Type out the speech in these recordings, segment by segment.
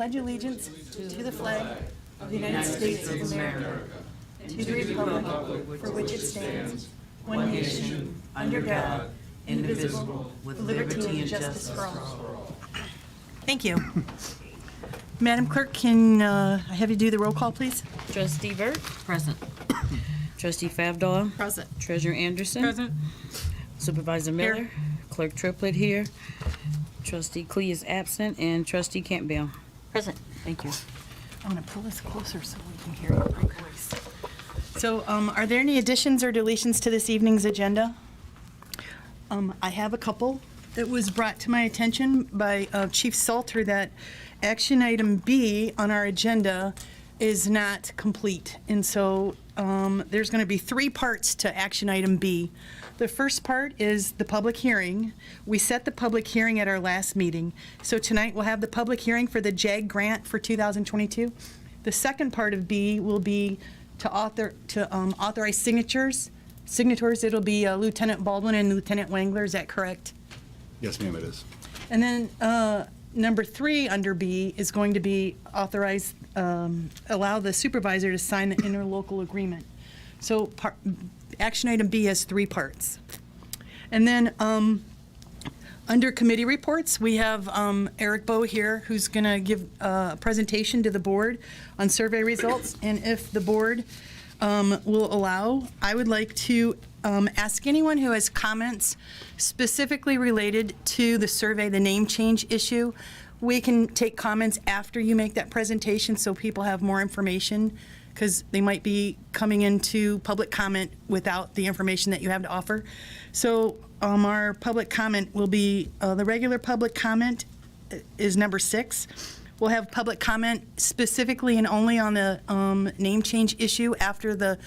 pledge allegiance to the flag of the United States of America, to the republic for which it stands, one nation, under God, indivisible, with liberty and justice for all. Thank you. Madam Clerk, can I have you do the roll call, please? Trustee Burt? Present. Trustee Favdaw? Present. Treasurer Anderson? Present. Supervisor Miller? Here. Clerk Triplett here. Trustee Klee is absent, and Trustee Campbell. Present. Thank you. I'm going to pull this closer so we can hear your voice. So are there any additions or deletions to this evening's agenda? I have a couple. It was brought to my attention by Chief Salter that action item B on our agenda is not complete. And so there's going to be 3 parts to action item B. The first part is the public hearing. We set the public hearing at our last meeting. So tonight we'll have the public hearing for the JAG grant for 2022. The second part of B will be to authorize signatures. It'll be Lieutenant Baldwin and Lieutenant Wangler. Is that correct? Yes, ma'am, it is. And then number 3 under B is going to be allow the supervisor to sign the interlocal agreement. So action item B has 3 parts. And then under committee reports, we have Eric Bowe here, who's going to give a presentation to the board on survey results. And if the board will allow, I would like to ask anyone who has comments specifically related to the survey, the name change issue. We can take comments after you make that presentation so people have more information, because they might be coming into public comment without the information that you have to offer. So our public comment will be, the regular public comment is number 6. We'll have public comment specifically and only on the name change issue after the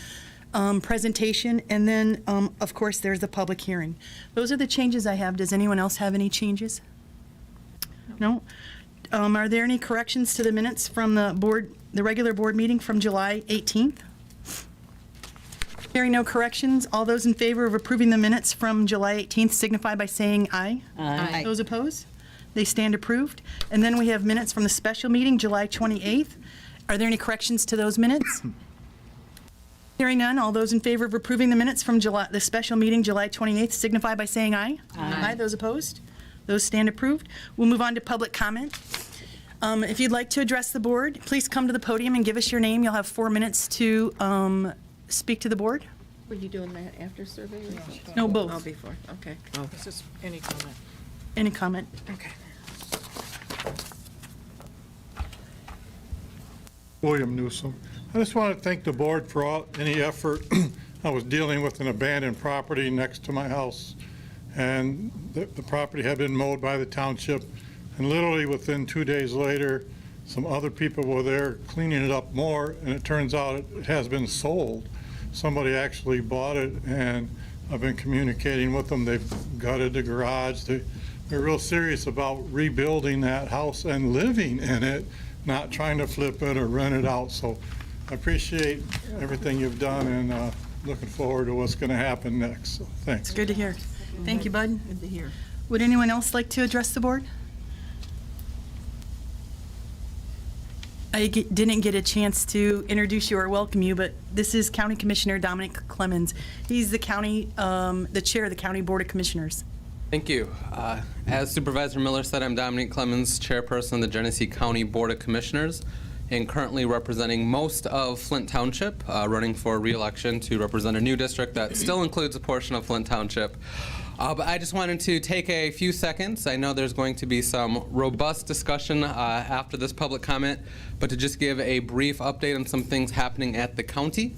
presentation, and then of course there's the public hearing. Those are the changes I have. Does anyone else have any changes? No? Are there any corrections to the minutes from the regular board meeting from July 18th? Hearing no corrections, all those in favor of approving the minutes from July 18th signify by saying aye. Aye. Those opposed? They stand approved. And then we have minutes from the special meeting, July 28th. Are there any corrections to those minutes? Hearing none, all those in favor of approving the minutes from the special meeting, July 28th, signify by saying aye. Aye. Those opposed? Those stand approved. We'll move on to public comment. If you'd like to address the board, please come to the podium and give us your name. You'll have 4 minutes to speak to the board. Were you doing that after survey results? No, both. Oh, before, okay. This is any comment. Any comment? Okay. William Newsom. I just want to thank the board for any effort. I was dealing with an abandoned property next to my house, and the property had been mowed by the township, and literally within 2 days later, some other people were there cleaning it up more, and it turns out it has been sold. Somebody actually bought it, and I've been communicating with them. They've gutted the garage. They're real serious about rebuilding that house and living in it, not trying to flip it or rent it out. So I appreciate everything you've done, and looking forward to what's going to happen next. So thanks. It's good to hear. Thank you, Bud. Good to hear. Would anyone else like to address the board? I didn't get a chance to introduce you or welcome you, but this is County Commissioner Dominic Clemens. He's the chair of the County Board of Commissioners. Thank you. As Supervisor Miller said, I'm Dominic Clemens, chairperson of the Genesee County Board of Commissioners, and currently representing most of Flint Township, running for re-election to represent a new district that still includes a portion of Flint Township. But I just wanted to take a few seconds. I know there's going to be some robust discussion after this public comment, but to just give a brief update on some things happening at the county.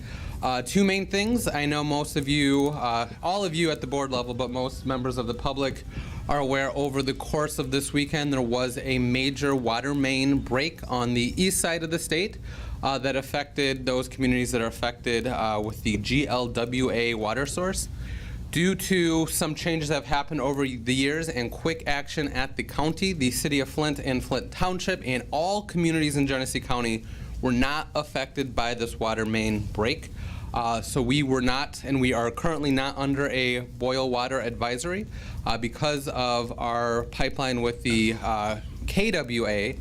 2 main things. I know most of you, all of you at the board level, but most members of the public are aware over the course of this weekend there was a major water main break on the east side of the state that affected those communities that are affected with the GLWA water source. Due to some changes that have happened over the years and quick action at the county, the city of Flint and Flint Township and all communities in Genesee County were not affected by this water main break. So we were not, and we are currently not under a boil water advisory because of our pipeline with the KWA.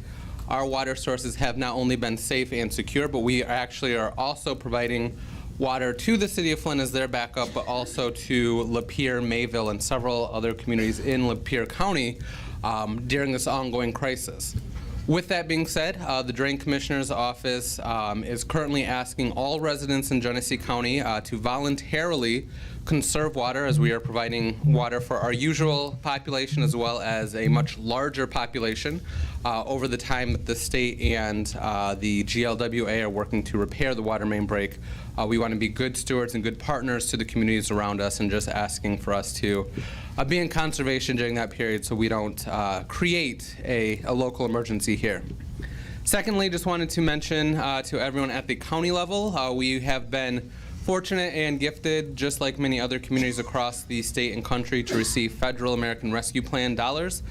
our water sources have not only been safe and secure, but we actually are also providing water to the city of Flint as their backup, but also to Lapeer, Mayville, and several other communities in Lapeer County during this ongoing crisis. With that being said, the Drain Commissioner's Office is currently asking all residents in Genesee County to voluntarily conserve water, as we are providing water for our usual population as well as a much larger population over the time that the state and the GLWA are working to repair the water main break. We want to be good stewards and good partners to the communities around us, and just asking for us to be in conservation during that period so we don't create a local emergency here. Secondly, just wanted to mention to everyone at the county level, we have been fortunate and gifted, just like many other communities across the state and country, to receive federal American Rescue Plan dollars.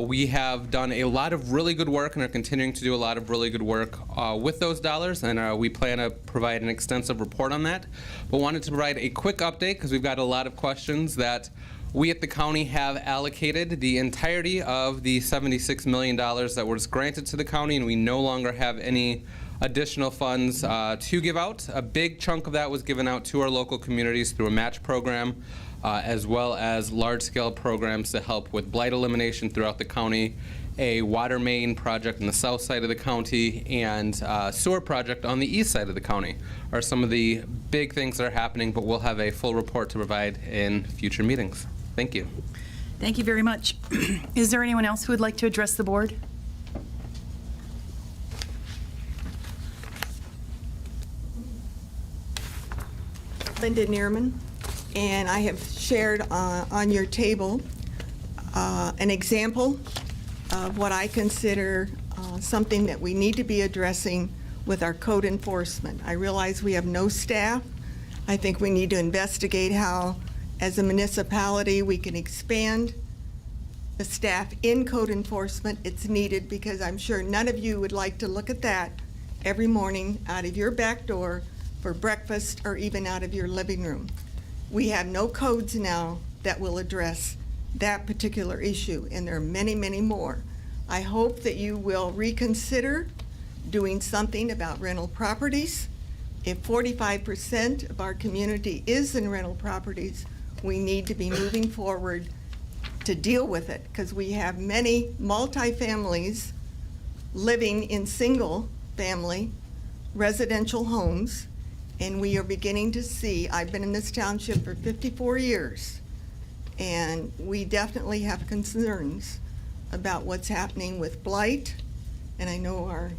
We have done a lot of really good work and are continuing to do a lot of really good work with those dollars, and we plan to provide an extensive report on that. But wanted to provide a quick update because we've got a lot of questions that we at the county have allocated the entirety of the $76 million that was granted to the county, and we no longer have any additional funds to give out. A big chunk of that was given out to our local communities through a match program, as well as large-scale programs to help with blight elimination throughout the county, a water main project on the south side of the county, and sewer project on the east side of the county are some of the big things that are happening, but we'll have a full report to provide in future meetings. Thank you. Thank you very much. Is there anyone else who would like to address the board? Linda Neerman, and I have shared on your table an example of what I consider something that we need to be addressing with our code enforcement. I realize we have no staff. I think we need to investigate how, as a municipality, we can expand the staff in code enforcement. It's needed because I'm sure none of you would like to look at that every morning out of your back door for breakfast or even out of your living room. We have no codes now that will address that particular issue, and there are many, many more. I hope that you will reconsider doing something about rental properties. If 45% of our community is in rental properties, we need to be moving forward to deal with it, because we have many multifamilies living in single-family residential homes, and we are beginning to see, I've been in this township for 54 years, and we definitely have concerns about what's happening with blight, and I know our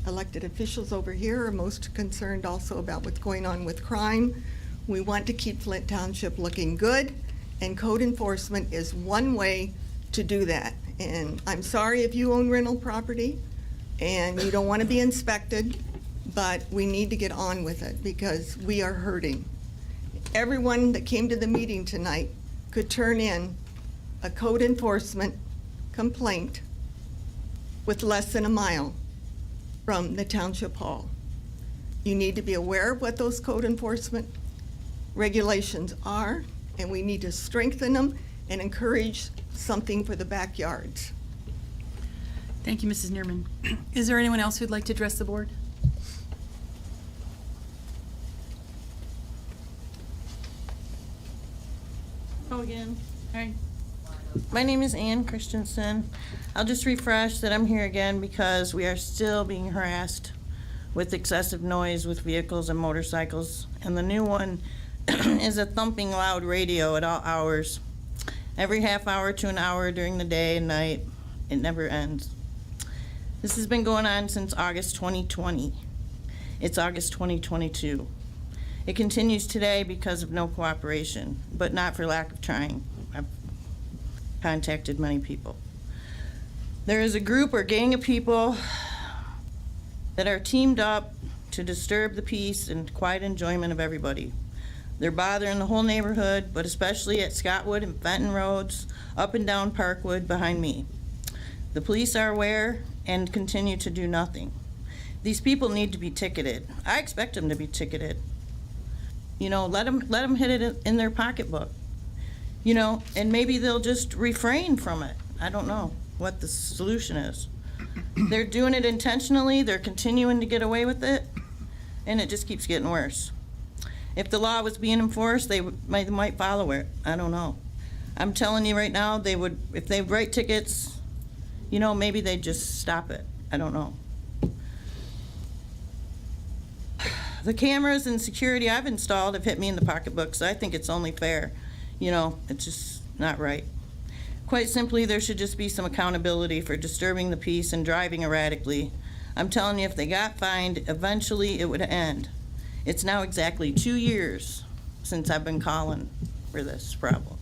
elected officials over here are most concerned also about what's going on with crime. We want to keep Flint Township looking good, and code enforcement is one way to do that. And I'm sorry if you own rental property and you don't want to be inspected, but we need to get on with it because we are hurting. Everyone that came to the meeting tonight could turn in a code enforcement complaint with less than a mile from the township hall. You need to be aware of what those code enforcement regulations are, and we need to strengthen them and encourage something for the backyards. Thank you, Mrs. Neerman. Is there anyone else who'd like to address the board? Hello again. Hi. My name is Ann Christensen. I'll just refresh that I'm here again because we are still being harassed with excessive noise with vehicles and motorcycles. And the new one is a thumping loud radio at all hours. Every half hour to an hour during the day and night. It never ends. This has been going on since August 2020. It's August 2022. It continues today because of no cooperation, but not for lack of trying. I've contacted many people. There is a group or gang of people that are teamed up to disturb the peace and quiet enjoyment of everybody. They're bothering the whole neighborhood, but especially at Scottwood and Fenton Roads, up and down Parkwood behind me. The police are aware and continue to do nothing. These people need to be ticketed. I expect them to be ticketed. You know, let them hit it in their pocketbook. You know, and maybe they'll just refrain from it. I don't know what the solution is. They're doing it intentionally, they're continuing to get away with it, and it just keeps getting worse. If the law was being enforced, they might follow it. I don't know. I'm telling you right now, they would, if they write tickets, you know, maybe they'd just stop it. I don't know. The cameras and security I've installed have hit me in the pocketbook, so I think it's only fair. You know, it's just not right. Quite simply, there should just be some accountability for disturbing the peace and driving erratically. I'm telling you, if they got fined, eventually it would end. It's now exactly 2 years since I've been calling for this problem.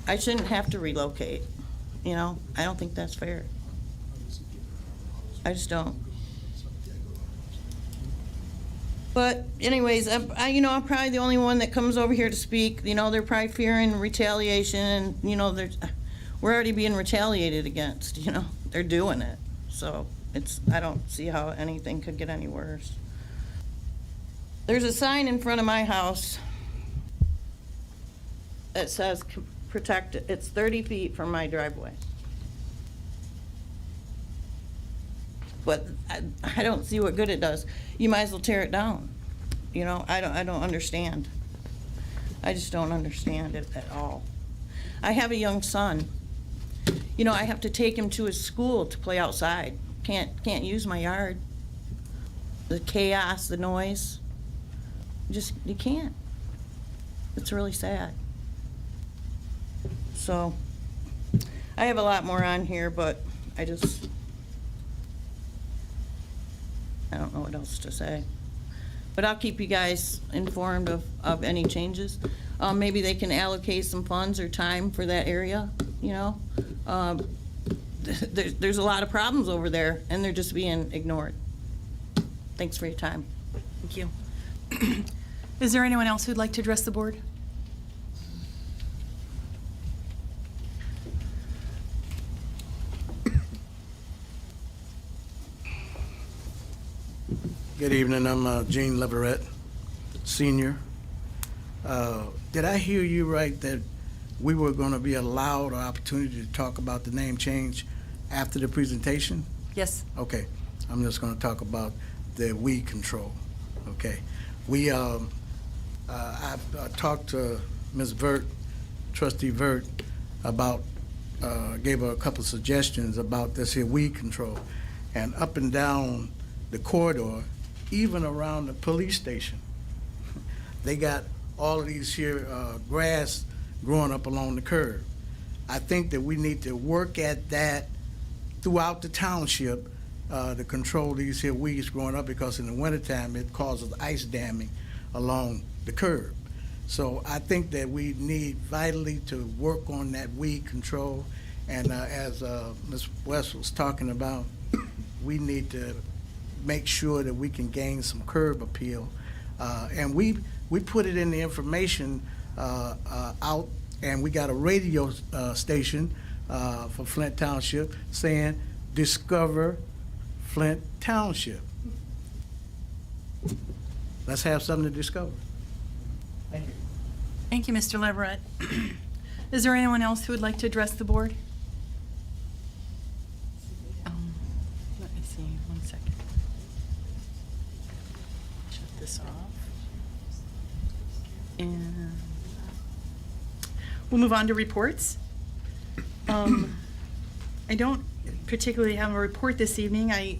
I shouldn't have to relocate, you know? I don't think that's fair. I just don't. But anyways, you know, I'm probably the only one that comes over here to speak. You know, they're probably fearing retaliation, and, you know, we're already being retaliated against, you know? They're doing it. So I don't see how anything could get any worse. There's a sign in front of my house that says protect it. It's 30 feet from my driveway. But I don't see what good it does. You might as well tear it down. You know, I don't understand. I just don't understand it at all. I have a young son. You know, I have to take him to his school to play outside. Can't use my yard. The chaos, the noise. You can't. It's really sad. So, I have a lot more on here, but I don't know what else to say. But I'll keep you guys informed of any changes. Maybe they can allocate some funds or time for that area, you know? There's a lot of problems over there, and they're just being ignored. Thanks for your time. Thank you. Is there anyone else who'd like to address the board? Good evening. I'm Gene Leverett, Senior. Did I hear you right that we were going to be allowed an opportunity to talk about the name change after the presentation? Yes. Okay. I'm just going to talk about the weed control. Okay. I've talked to Ms. Vert, Trustee Vert, about, gave her a couple of suggestions about this here weed control. And up and down the corridor, even around the police station, they got all of these here grass growing up along the curb. I think that we need to work at that throughout the township to control these here weeds growing up, because in the wintertime it causes ice damming along the curb. So I think that we need vitally to work on that weed control. And as Ms. West was talking about, we need to make sure that we can gain some curb appeal. And we put it in the information out, and we got a radio station for Flint Township saying, discover Flint Township. Let's have something to discover. Thank you. Thank you, Mr. Leverett. Is there anyone else who would like to address the board? Let me see, 1 second. Shut this off. And we'll move on to reports. I don't particularly have a report this evening. I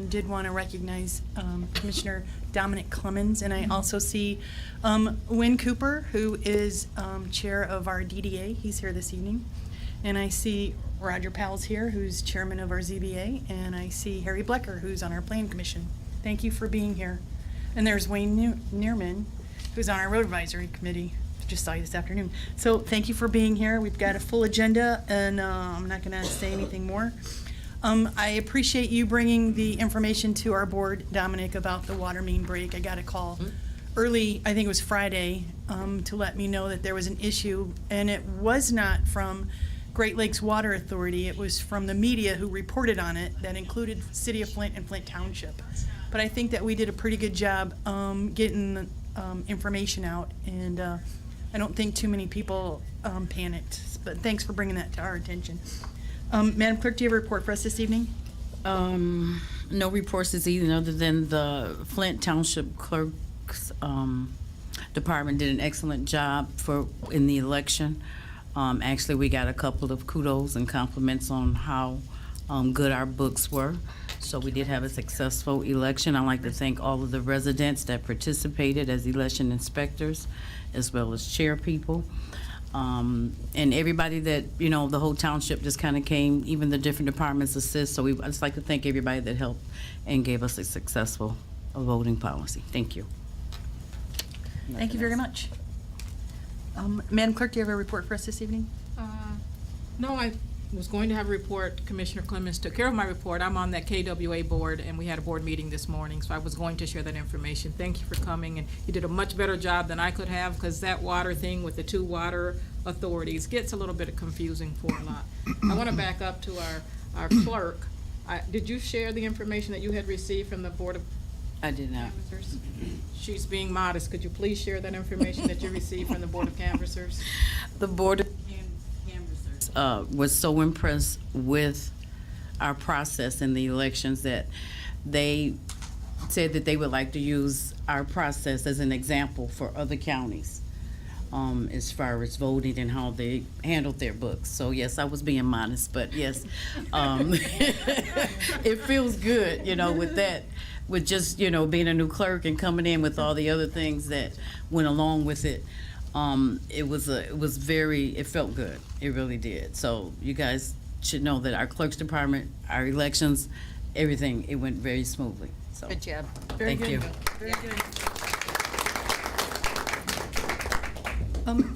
did want to recognize Commissioner Dominic Clemens, and I also see Wynn Cooper, who is chair of our DDA. He's here this evening. And I see Roger Powell's here, who's chairman of our ZBA, and I see Harry Blecker, who's on our Plan Commission. Thank you for being here. And there's Wayne Neerman, who's on our Road Advisory Committee. Just saw you this afternoon. So thank you for being here. We've got a full agenda, and I'm not going to say anything more. I appreciate you bringing the information to our board, Dominic, about the water main break. I got a call early, I think it was Friday, to let me know that there was an issue, and it was not from Great Lakes Water Authority. It was from the media who reported on it, that included City of Flint and Flint Township. But I think that we did a pretty good job getting information out, and I don't think too many people panicked. But thanks for bringing that to our attention. Madam Clerk, do you have a report for us this evening? No reports this evening, other than the Flint Township Clerk's Department did an excellent job in the election. Actually, we got a couple of kudos and compliments on how good our books were. So we did have a successful election. I'd like to thank all of the residents that participated as election inspectors, as well as chair people. And everybody that, you know, the whole township just kind of came, even the different departments assist. So I'd just like to thank everybody that helped and gave us a successful voting policy. Thank you. Thank you very much. Madam Clerk, do you have a report for us this evening? No, I was going to have a report. Commissioner Clemens took care of my report. I'm on that KWA board, and we had a board meeting this morning, so I was going to share that information. Thank you for coming, and you did a much better job than I could have, because that water thing with the two water authorities gets a little bit confusing for a lot. I want to back up to our clerk. Did you share the information that you had received from the Board of I did not. Canvassers? She's being modest. Could you please share that information that you received from the Board of Canvassers? The Board of Canvassers was so impressed with our process in the elections that they said that they would like to use our process as an example for other counties as far as voting and how they handled their books. So yes, I was being modest, but yes, it feels good, you know, with that, with just, you know, being a new clerk and coming in with all the other things that went along with it. It felt good. It really did. So you guys should know that our clerk's department, our elections, everything, it went very smoothly. So Good job. thank you. Very good.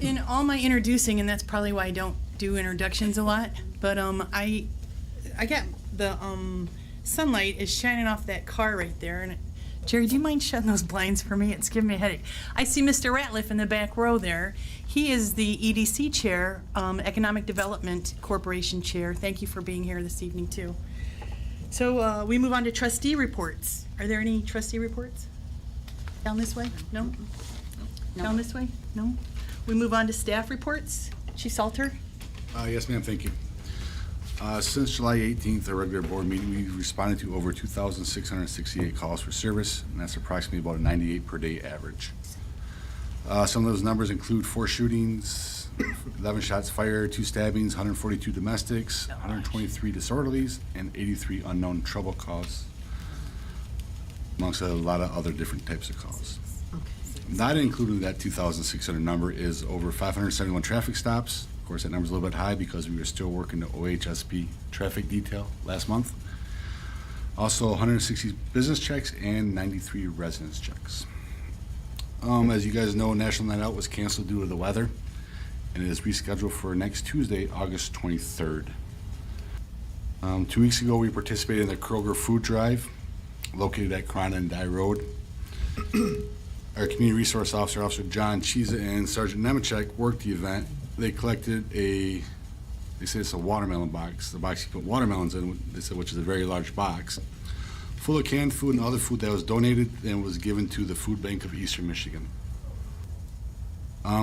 In all my introducing, and that's probably why I don't do introductions a lot, but I got the sunlight is shining off that car right there, and Jerry, do you mind shutting those blinds for me? It's giving me a headache. I see Mr. Ratliff in the back row there. He is the EDC chair, Economic Development Corporation chair. Thank you for being here this evening too. So we move on to trustee reports. Are there any trustee reports? Down this way? No? Down this way? No? We move on to staff reports. Chief Salter? Yes, ma'am, thank you. Since July 18th, our regular board meeting, we responded to over 2,668 calls for service, and that's approximately about a 98 per day average. Some of those numbers include 4 shootings, 11 shots fired, 2 stabbings, 142 domestics, 123 disorderlies, and 83 unknown trouble calls, amongst a lot of other different types of calls. Not including that 2,600 number is over 571 traffic stops. Of course, that number's a little bit high because we were still working the OHSP traffic detail last month. Also, 160 business checks and 93 residence checks. As you guys know, National Night Out was canceled due to the weather, and it is rescheduled for next Tuesday, August 23rd. 2 weeks ago, we participated in the Kroger Food Drive, located at Corona and Dye Road. Our Community Resource Officer, Officer John Chiza, and Sergeant Nemechek worked the event. They collected they say it's a watermelon box, the box you put watermelons in, they said, which is a very large box, full of canned food and other food that was donated and was given to the Food Bank of Eastern Michigan.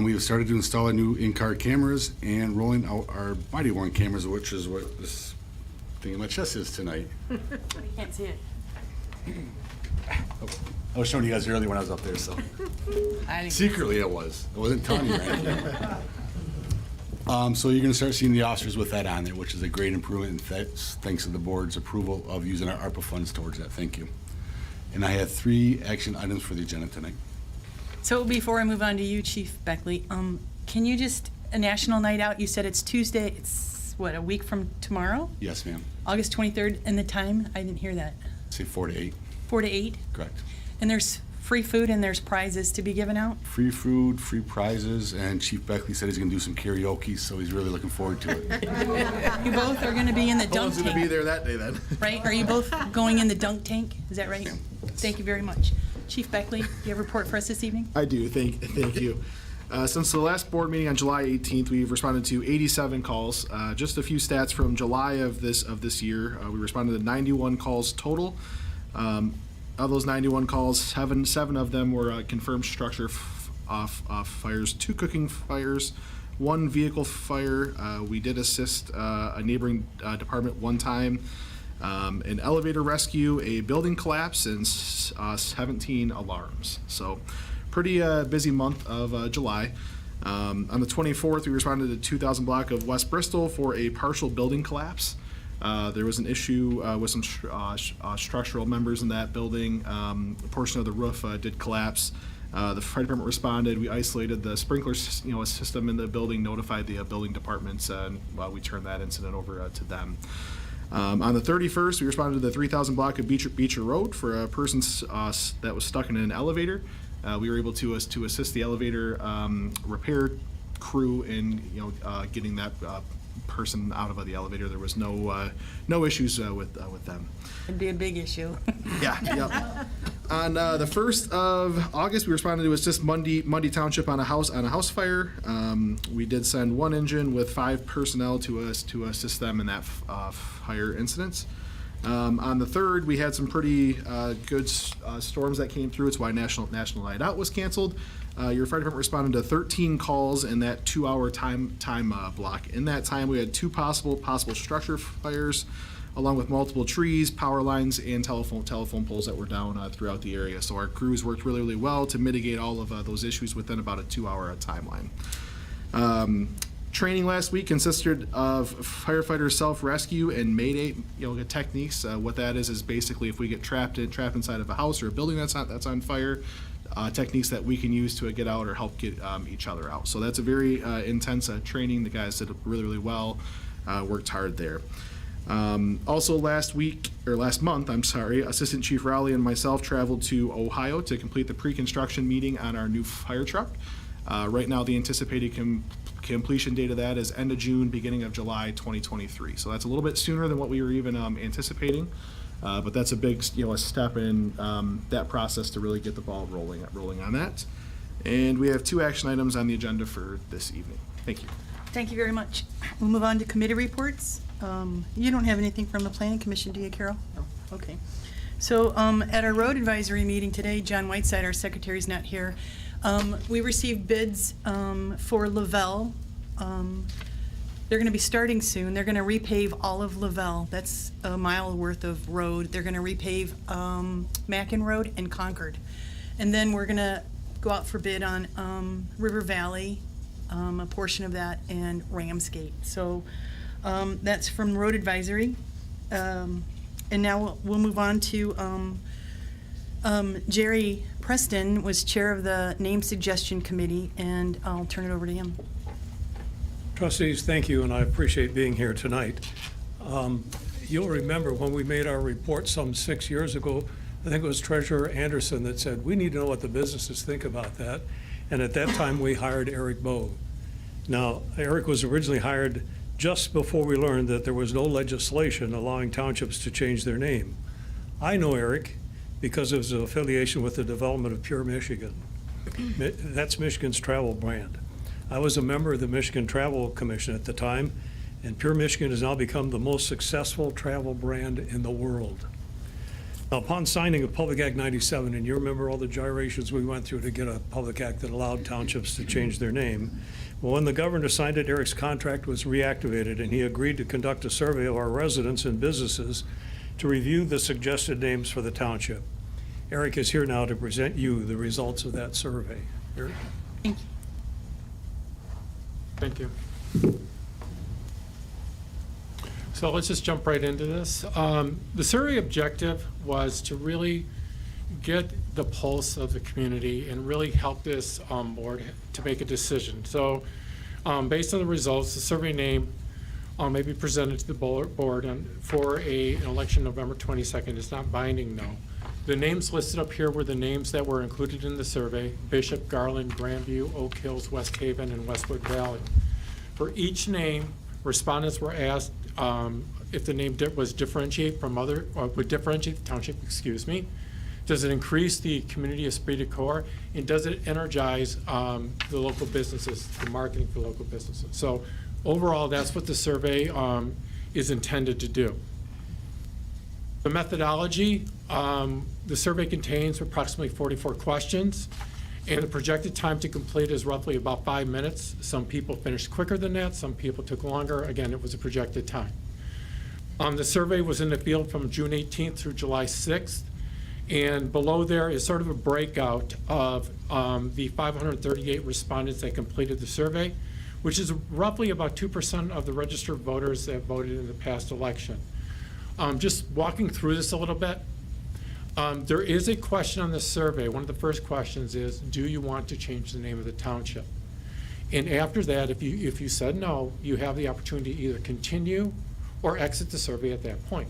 We have started to install our new in-car cameras and rolling out our body-worn cameras, which is what this thing in my chest is tonight. You can't see it. I was showing you guys earlier when I was up there, so. Secretly I wasn't telling you right. So you're gonna start seeing the officers with that on there, which is a great improvement, and that's thanks to the board's approval of using our ARPA funds towards that. Thank you. And I have 3 action items for the agenda tonight. So before I move on to you, Chief Beckley, can you just, a National Night Out, you said it's Tuesday, it's what, a week from tomorrow? Yes, ma'am. August 23rd, and the time? I didn't hear that. Say 4 to 8. 4 to 8? Correct. And there's free food and there's prizes to be given out? Free food, free prizes, and Chief Beckley said he's gonna do some karaoke, so he's really looking forward to it. You both are gonna be in the dunk Who's gonna be tank, there that day then? right? Are you both going in the dunk tank? Is that right? Thank you very much. Chief Beckley, do you have a report for us this evening? I do, thank you. Since the last board meeting on July 18th, we've responded to 87 calls. Just a few stats from July of this year. We responded to 91 calls total. Of those 91 calls, seven of them were confirmed structure off fires, 2 cooking fires, one vehicle fire. We did assist a neighboring department one time. An elevator rescue, a building collapse, and 17 alarms. So pretty busy month of July. On the 24th, we responded to 2000 block of West Bristol for a partial building collapse. There was an issue with some structural members in that building. A portion of the roof did collapse. The fire department responded. We isolated the sprinkler system in the building, notified the building departments, and we turned that incident over to them. On the 31st, we responded to the 3000 block of Beecher Road for a person that was stuck in an elevator. We were able to assist the elevator repair crew in getting that person out of the elevator. There was no issues with them. It'd be a big issue. Yeah. On the 1st of August, we responded to just Mundy Township on a house fire. We did send one engine with 5 personnel to assist them in that fire incident. On the 3rd, we had some pretty good storms that came through. It's why National Night Out was canceled. Your fire department responded to 13 calls in that 2-hour time block. In that time, we had 2 possible structure fires, along with multiple trees, power lines, and telephone poles that were down throughout the area. So our crews worked really, really well to mitigate all of those issues within about a 2-hour timeline. Training last week consisted of firefighter self-rescue and mayday techniques. What that is basically if we get trapped inside of a house or a building that's on fire, techniques that we can use to get out or help get each other out. So that's a very intense training. The guys did really, really well, worked hard there. Also last month, Assistant Chief Rowley and myself traveled to Ohio to complete the pre-construction meeting on our new fire truck. Right now, the anticipated completion date of that is end of June, beginning of July 2023. So that's a little bit sooner than what we were even anticipating, but that's a big a step in that process to really get the ball rolling on that. And we have 2 action items on the agenda for this evening. Thank you. Thank you very much. We'll move on to committee reports. You don't have anything from the Planning Commission, do you, Carol? No. Okay. So at our road advisory meeting today, John Whiteside, our secretary, is not here. We received bids for Lavelle. They're going to be starting soon. They're going to repave all of Lavelle. That's a mile worth of road. They're going to repave Mackin Road and Concord. And then we're going to go out for bid on River Valley, a portion of that, and Ramsgate. So that's from Road Advisory. And now we'll move on to Jerry Preston was chair of the Name Suggestion Committee, and I'll turn it over to him. Trustees, thank you, and I appreciate being here tonight. You'll remember when we made our report some 6 years ago, I think it was Treasurer Anderson that said, we need to know what the businesses think about that. And at that time, we hired Eric Bowe. Now, Eric was originally hired just before we learned that there was no legislation allowing townships to change their name. I know Eric because of his affiliation with the development of Pure Michigan. That's Michigan's travel brand. I was a member of the Michigan Travel Commission at the time, and Pure Michigan has now become the most successful travel brand in the world. Now, upon signing of Public Act 97, and you remember all the gyrations we went through to get a public act that allowed townships to change their name, well, when the governor signed it, Eric's contract was reactivated, and he agreed to conduct a survey of our residents and businesses to review the suggested names for the township. Eric is here now to present you the results of that survey. Eric? Thank you. So let's just jump right into this. The survey objective was to really get the pulse of the community and really help this board to make a decision. So based on the results, the survey name may be presented to the board for an election November 22nd. It's not binding, no. The names listed up here were the names that were included in the survey: Bishop, Garland, Grandview, Oak Hills, West Haven, and Westwood Valley. For each name, respondents were asked if the name was differentiate from other, or would differentiate the township, excuse me. Does it increase the community esprit de corps? And does it energize the local businesses, the marketing for local businesses? So overall, that's what the survey is intended to do. The methodology, the survey contains approximately 44 questions. And the projected time to complete is roughly about 5 minutes. Some people finished quicker than that, some people took longer. Again, it was a projected time. The survey was in the field from June 18th through July 6th. And below there is sort of a breakout of the 538 respondents that completed the survey, which is roughly about 2% of the registered voters that voted in the past election. Just walking through this a little bit, there is a question on this survey. One of the first questions is, do you want to change the name of the township? And after that, if you said no, you have the opportunity to either continue or exit the survey at that point.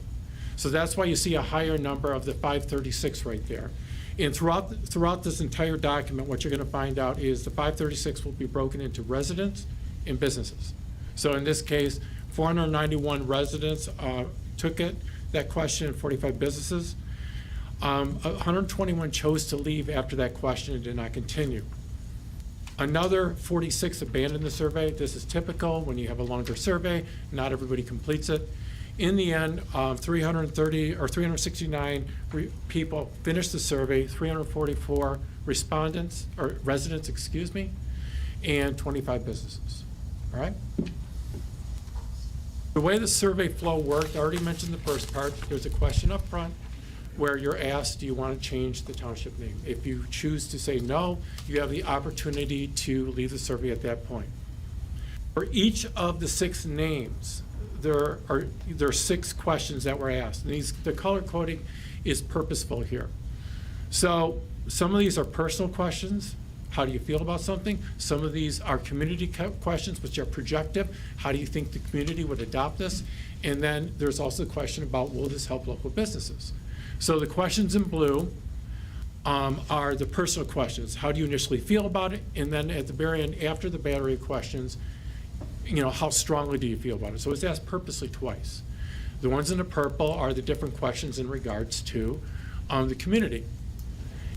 So that's why you see a higher number of the 536 right there. And throughout this entire document, what you're going to find out is the 536 will be broken into residents and businesses. So in this case, 491 residents took that question, 45 businesses. 121 chose to leave after that question and did not continue. Another 46 abandoned the survey. This is typical when you have a longer survey. Not everybody completes it. In the end, 369 people finished the survey, 344 respondents, or residents, excuse me, and 25 businesses. All right? The way the survey flow worked, I already mentioned the first part. There's a question up front where you're asked, do you want to change the township name? If you choose to say no, you have the opportunity to leave the survey at that point. For each of the 6 names, there are 6 questions that were asked. And the color coding is purposeful here. So some of these are personal questions. How do you feel about something? Some of these are community questions, which are projective. How do you think the community would adopt this? And then there's also the question about, will this help local businesses? So the questions in blue are the personal questions. How do you initially feel about it? And then at the very end, after the battery of questions, how strongly do you feel about it? So it's asked purposely twice. The ones in the purple are the different questions in regards to the community.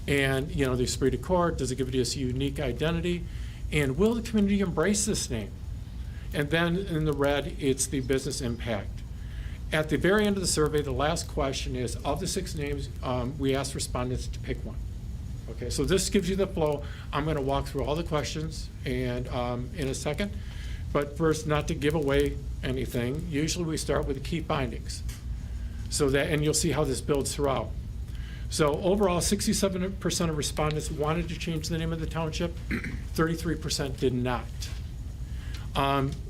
And, the esprit de corps, does it give us a unique identity? And will the community embrace this name? And then in the red, it's the business impact. At the very end of the survey, the last question is, of the 6 names, we asked respondents to pick one. Okay, so this gives you the flow. I'm going to walk through all the questions and in a second. But first, not to give away anything, usually we start with the key findings. And you'll see how this builds throughout. So overall, 67% of respondents wanted to change the name of the township, 33% did not.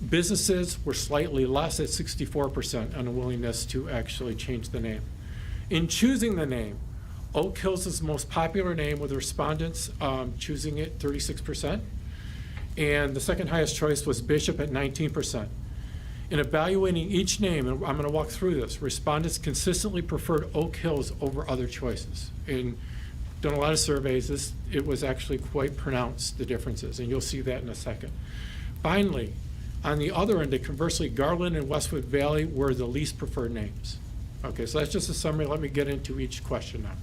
Businesses were slightly less at 64% on a willingness to actually change the name. In choosing the name, Oak Hills is the most popular name with respondents choosing it 36%. And the second highest choice was Bishop at 19%. In evaluating each name, and I'm going to walk through this, respondents consistently preferred Oak Hills over other choices. And done a lot of surveys, it was actually quite pronounced, the differences, and you'll see that in a second. Finally, on the other end, conversely, Garland and Westwood Valley were the least preferred names. Okay, so that's just a summary. Let me get into each question now.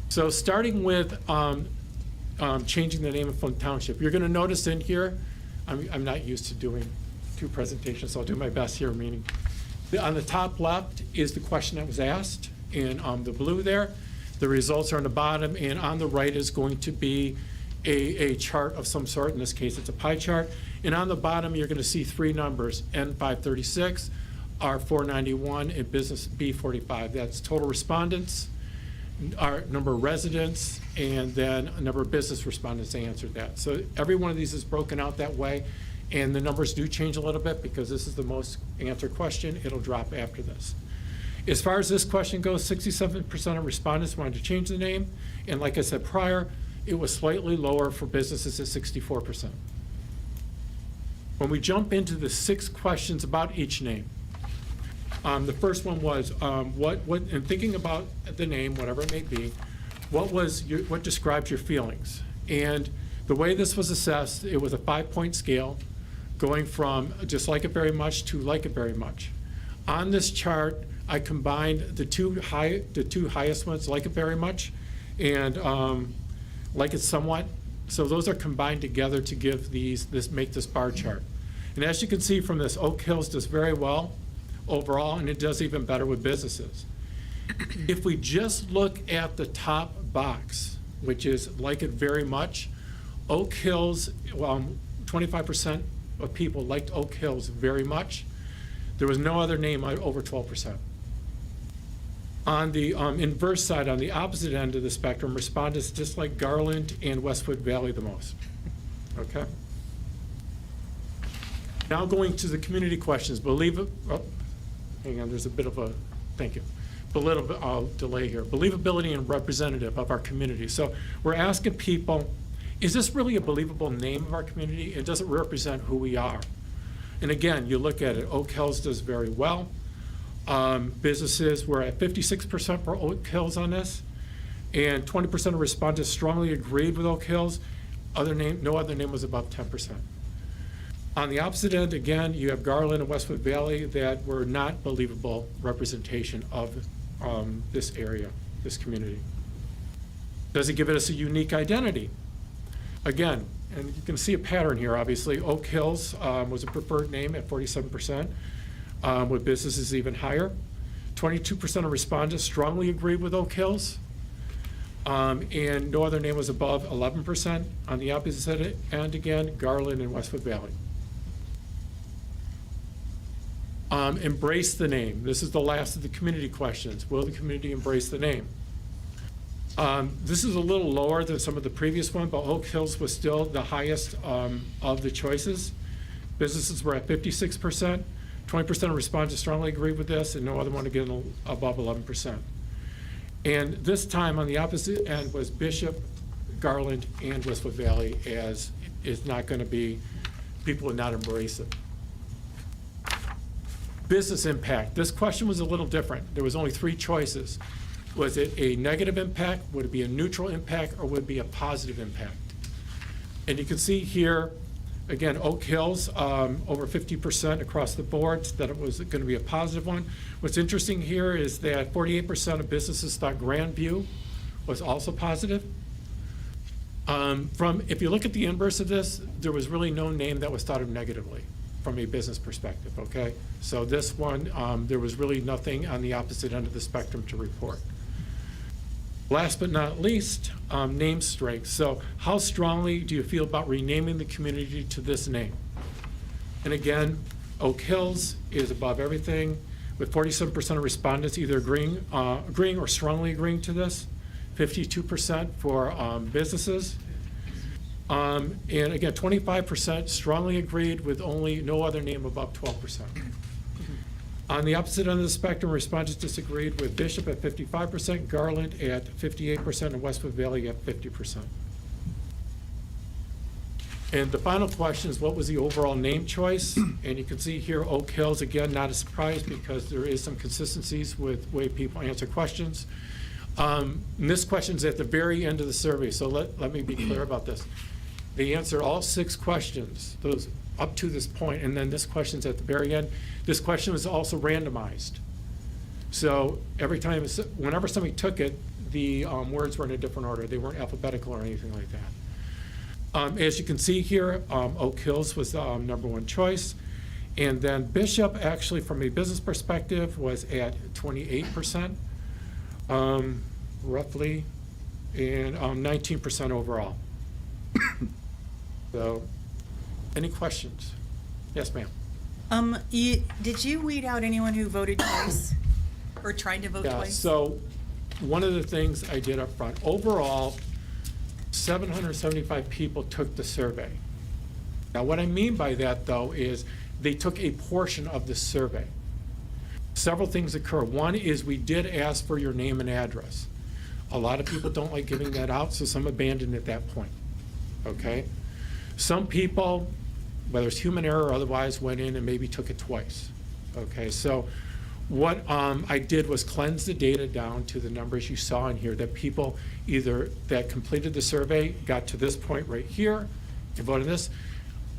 So starting with changing the name of Flint Township, you're going to notice in here, I'm not used to doing 2 presentations, so I'll do my best here, meaning on the top left is the question that was asked in the blue there. The results are on the bottom, and on the right is going to be a chart of some sort. In this case, it's a pie chart. And on the bottom, you're going to see 3 numbers, N536, R491, and Business B45. That's total respondents, our number of residents, and then a number of business respondents answered that. So every one of these is broken out that way, and the numbers do change a little bit because this is the most answered question. It'll drop after this. As far as this question goes, 67% of respondents wanted to change the name, and like I said prior, it was slightly lower for businesses at 64%. When we jump into the 6 questions about each name, the first one was, in thinking about the name, whatever it may be, what describes your feelings? And the way this was assessed, it was a 5-point scale, going from just like it very much to like it very much. On this chart, I combined the two highest ones, like it very much, and like it somewhat. So those are combined together to give make this bar chart. And as you can see from this, Oak Hills does very well overall, and it does even better with businesses. If we just look at the top box, which is like it very much, Oak Hills, 25% of people liked Oak Hills very much. There was no other name over 12%. On the inverse side, on the opposite end of the spectrum, respondents disliked Garland and Westwood Valley the most. Okay? Now going to the community questions. Hang on, there's a bit of a, thank you. A little bit of delay here. Believability and representative of our community. So we're asking people, is this really a believable name of our community? And does it represent who we are? And again, you look at it, Oak Hills does very well. Businesses, we're at 56% for Oak Hills on this, and 20% of respondents strongly agreed with Oak Hills. No other name was above 10%. On the opposite end, again, you have Garland and Westwood Valley that were not believable representation of this area, this community. Does it give us a unique identity? Again, and you can see a pattern here, obviously. Oak Hills was a preferred name at 47%, with businesses even higher. 22% of respondents strongly agreed with Oak Hills, and no other name was above 11%. On the opposite end, again, Garland and Westwood Valley. Embrace the name. This is the last of the community questions. Will the community embrace the name? This is a little lower than some of the previous one, but Oak Hills was still the highest of the choices. Businesses were at 56%. 20% of respondents strongly agreed with this, and no other one again above 11%. And this time on the opposite end was Bishop, Garland, and Westwood Valley, as is not going to be, people would not embrace it. Business impact. This question was a little different. There was only 3 choices. Was it a negative impact, would it be a neutral impact, or would it be a positive impact? And you can see here, again, Oak Hills, over 50% across the board, that it was going to be a positive one. What's interesting here is that 48% of businesses thought Grandview was also positive. If you look at the inverse of this, there was really no name that was thought of negatively from a business perspective, okay? So this one, there was really nothing on the opposite end of the spectrum to report. Last but not least, name strength. So how strongly do you feel about renaming the community to this name? And again, Oak Hills is above everything, with 47% of respondents either agreeing or strongly agreeing to this, 52% for businesses. And again, 25% strongly agreed, with only no other name above 12%. On the opposite end of the spectrum, respondents disagreed with Bishop at 55%, Garland at 58%, and Westwood Valley at 50%. And the final question is, what was the overall name choice? And you can see here, Oak Hills, again, not a surprise because there is some consistencies with the way people answer questions. And this question is at the very end of the survey, so let me be clear about this. They answer all 6 questions, those up to this point, and then this question's at the very end. This question was also randomized. So every time, whenever somebody took it, the words were in a different order. They weren't alphabetical or anything like that. As you can see here, Oak Hills was the #1 choice. And then Bishop, actually, from a business perspective, was at 28%, roughly, and 19% overall. So, any questions? Yes, ma'am. Did you weed out anyone who voted twice or tried to vote Yeah, twice? so one of the things I did up front, overall, 775 people took the survey. Now, what I mean by that, though, is they took a portion of the survey. Several things occur. One is we did ask for your name and address. A lot of people don't like giving that out, so some abandoned at that point, okay? Some people, whether it's human error or otherwise, went in and maybe took it twice, okay? So what I did was cleanse the data down to the numbers you saw in here, that people either that completed the survey got to this point right here and voted this.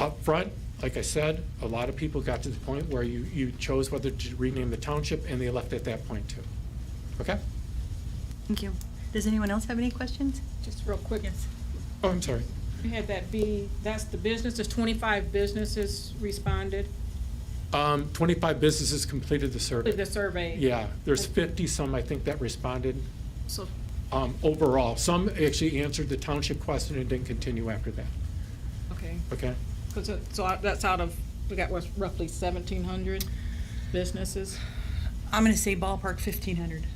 Up front, like I said, a lot of people got to the point where you chose whether to rename the township, and they left at that point too. Okay? Thank you. Does anyone else have any questions? Just real quick. Yes. Oh, I'm sorry. You had that B, that's the business, there's 25 businesses responded. 25 businesses completed the survey. The survey. Yeah, there's 50-some, I think, that responded So, overall. Some actually answered the township question and didn't continue after that, okay. okay? So that's out of, we got what, roughly 1,700 businesses? I'm going to say ballpark 1,500.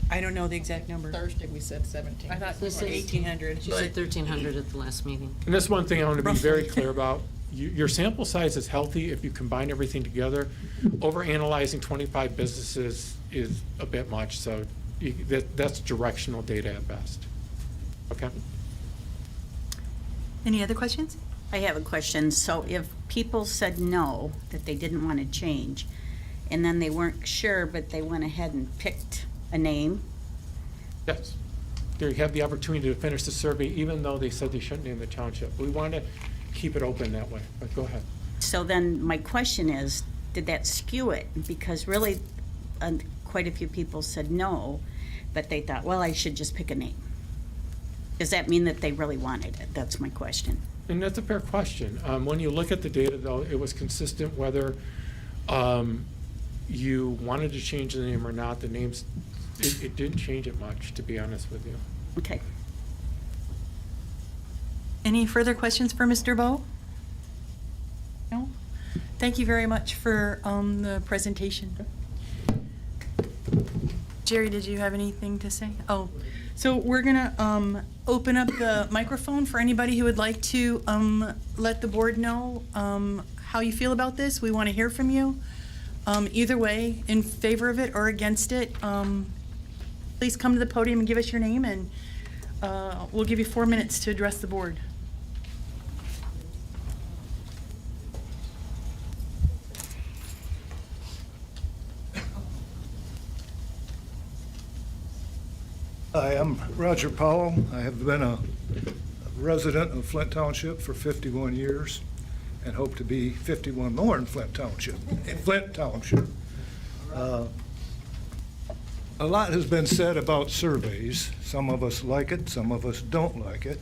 I don't know the exact number. Thursday, we said 17. I thought it was This is- 1,800. She said 1,300 at the last meeting. And that's one thing I want to be very Roughly. clear about. Your sample size is healthy if you combine everything together. Overanalyzing 25 businesses is a bit much, so that's directional data at best. Okay? Any other questions? I have a question. So if people said no, that they didn't want to change, and then they weren't sure, but they went ahead and picked a name, Yes. They have the opportunity to finish the survey even though they said they shouldn't name the township. We want to keep it open that way, but go ahead. so then my question is, did that skew it? Because really, quite a few people said no, but they thought, well, I should just pick a name. Does that mean that they really wanted it? That's my question. And that's a fair question. When you look at the data, though, it was consistent whether you wanted to change the name or not. The names, it didn't change it much, to be honest with you. Okay. Any further questions for Mr. Bowe? No? Thank you very much for the presentation. Jerry, did you have anything to say? Oh, so we're gonna open up the microphone for anybody who would like to let the board know how you feel about this. We want to hear from you. Either way, in favor of it or against it, please come to the podium and give us your name, and we'll give you 4 minutes to address the board. Hi, I'm Roger Powell. I have been a resident of Flint Township for 51 years and hope to be 51 more in Flint Township. A lot has been said about surveys. Some of us like it, some of us don't like it.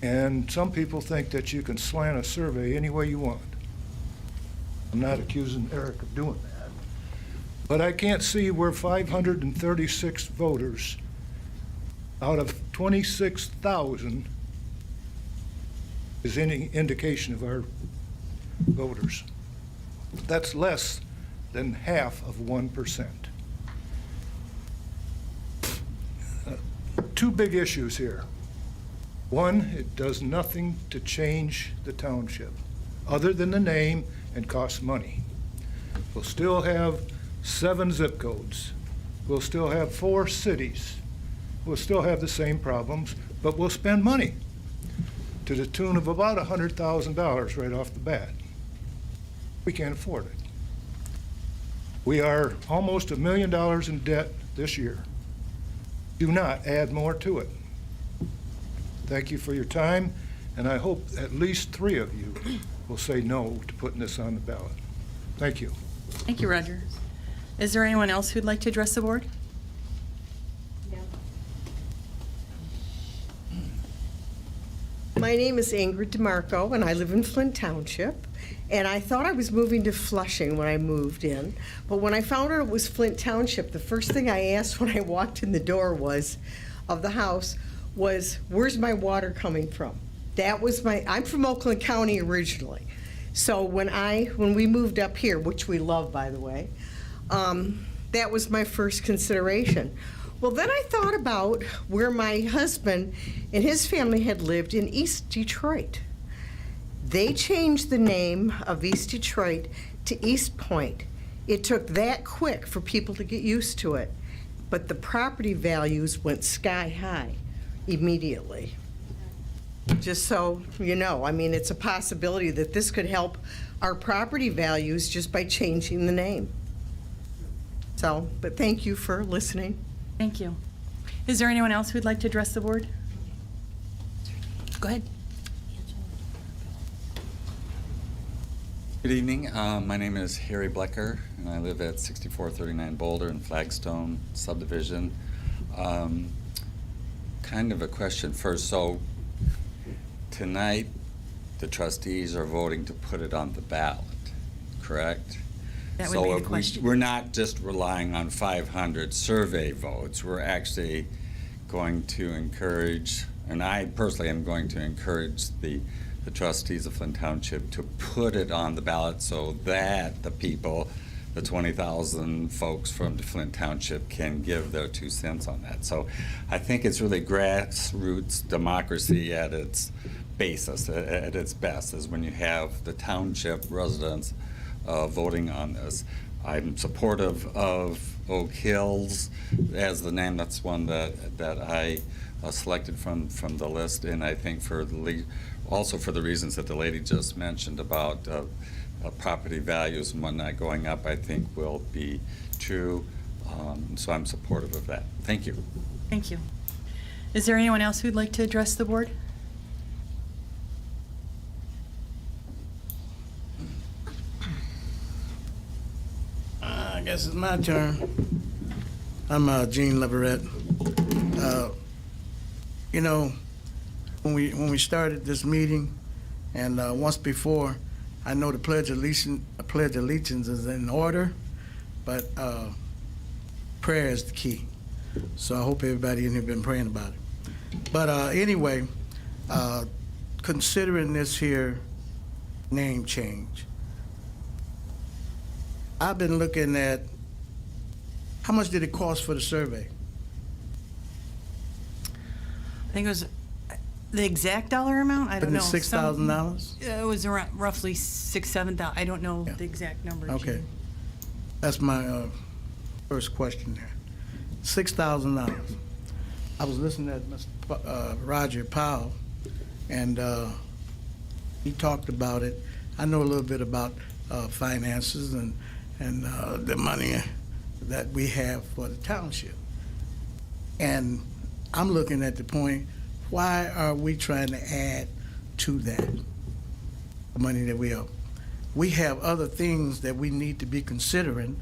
And some people think that you can slant a survey any way you want. I'm not accusing Eric of doing that. But I can't see where 536 voters out of 26,000 is any indication of our voters. That's less than half of 1%. Two big issues here. One, it does nothing to change the township, other than the name and costs money. We'll still have 7 zip codes. We'll still have 4 cities. We'll still have the same problems, but we'll spend money to the tune of about $100,000 right off the bat. We can't afford it. We are almost $1 million in debt this year. Do not add more to it. Thank you for your time, and I hope at least 3 of you will say no to putting this on the ballot. Thank you. Thank you, Roger. Is there anyone else who'd like to address the board? My name is Ingrid DeMarco, and I live in Flint Township. And I thought I was moving to Flushing when I moved in, but when I found out it was Flint Township, the first thing I asked when I walked in the door of the house was, where's my water coming from? That was I'm from Oakland County originally. So when we moved up here, which we love, by the way, that was my first consideration. Well, then I thought about where my husband and his family had lived in East Detroit. They changed the name of East Detroit to East Point. It took that quick for people to get used to it, but the property values went sky high immediately. Just so you know, I mean, it's a possibility that this could help our property values just by changing the name. So, but thank you for listening. Thank you. Is there anyone else who'd like to address the board? Go ahead. Good evening. My name is Harry Blecker, and I live at 6439 Boulder in Flagstone subdivision. Kind of a question first. So tonight, the trustees are voting to put it on the ballot, correct? That would be the So question. we're not just relying on 500 survey votes. We're actually going to encourage, and I personally am going to encourage the trustees of Flint Township to put it on the ballot so that the people, the 20,000 folks from the Flint Township, can give their 2 cents on that. So I think it's really grassroots democracy at its basis, at its best, is when you have the township residents voting on this. I'm supportive of Oak Hills as the name. That's one that I selected from the list, and I think also for the reasons that the lady just mentioned about property values and whatnot going up, I think will be true. So I'm supportive of that. Thank you. Thank you. Is there anyone else who'd like to address the board? I guess it's my turn. I'm Gene Leverett. You know, when we started this meeting, and once before, I know the Pledge of Allegiance is in order, but prayer is the key. So I hope everybody in here been praying about it. But anyway, considering this here name change, I've been looking at how much did it cost for the survey? I think it was the exact dollar amount. I don't know. $6,000? It was around roughly 6,000-7,000. I don't know the exact number. Okay, Gene. that's my first question there. $6,000. I was listening to Mr. Roger Powell, and he talked about it. I know a little bit about finances and the money that we have for the township. And I'm looking at the point, why are we trying to add to that, the money that we owe? We have other things that we need to be considering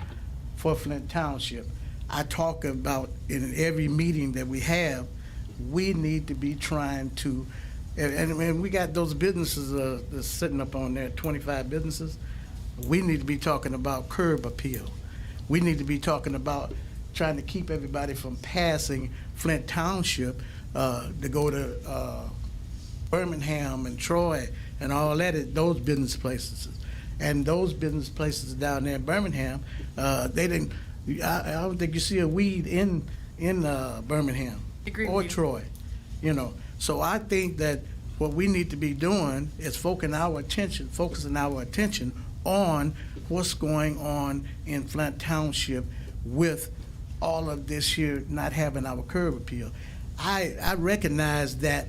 for Flint Township. I talk about in every meeting that we have, we need to be trying to, and we got those businesses that's sitting up on there, 25 businesses. We need to be talking about curb appeal. We need to be talking about trying to keep everybody from passing Flint Township to go to Birmingham and Troy and all that, those business places. And those business places down there in Birmingham, they didn't, I don't think you see a weed in Birmingham Agree or with you. Troy, you know. So I think that what we need to be doing is focusing our attention on what's going on in Flint Township with all of this here not having our curb appeal. I recognize that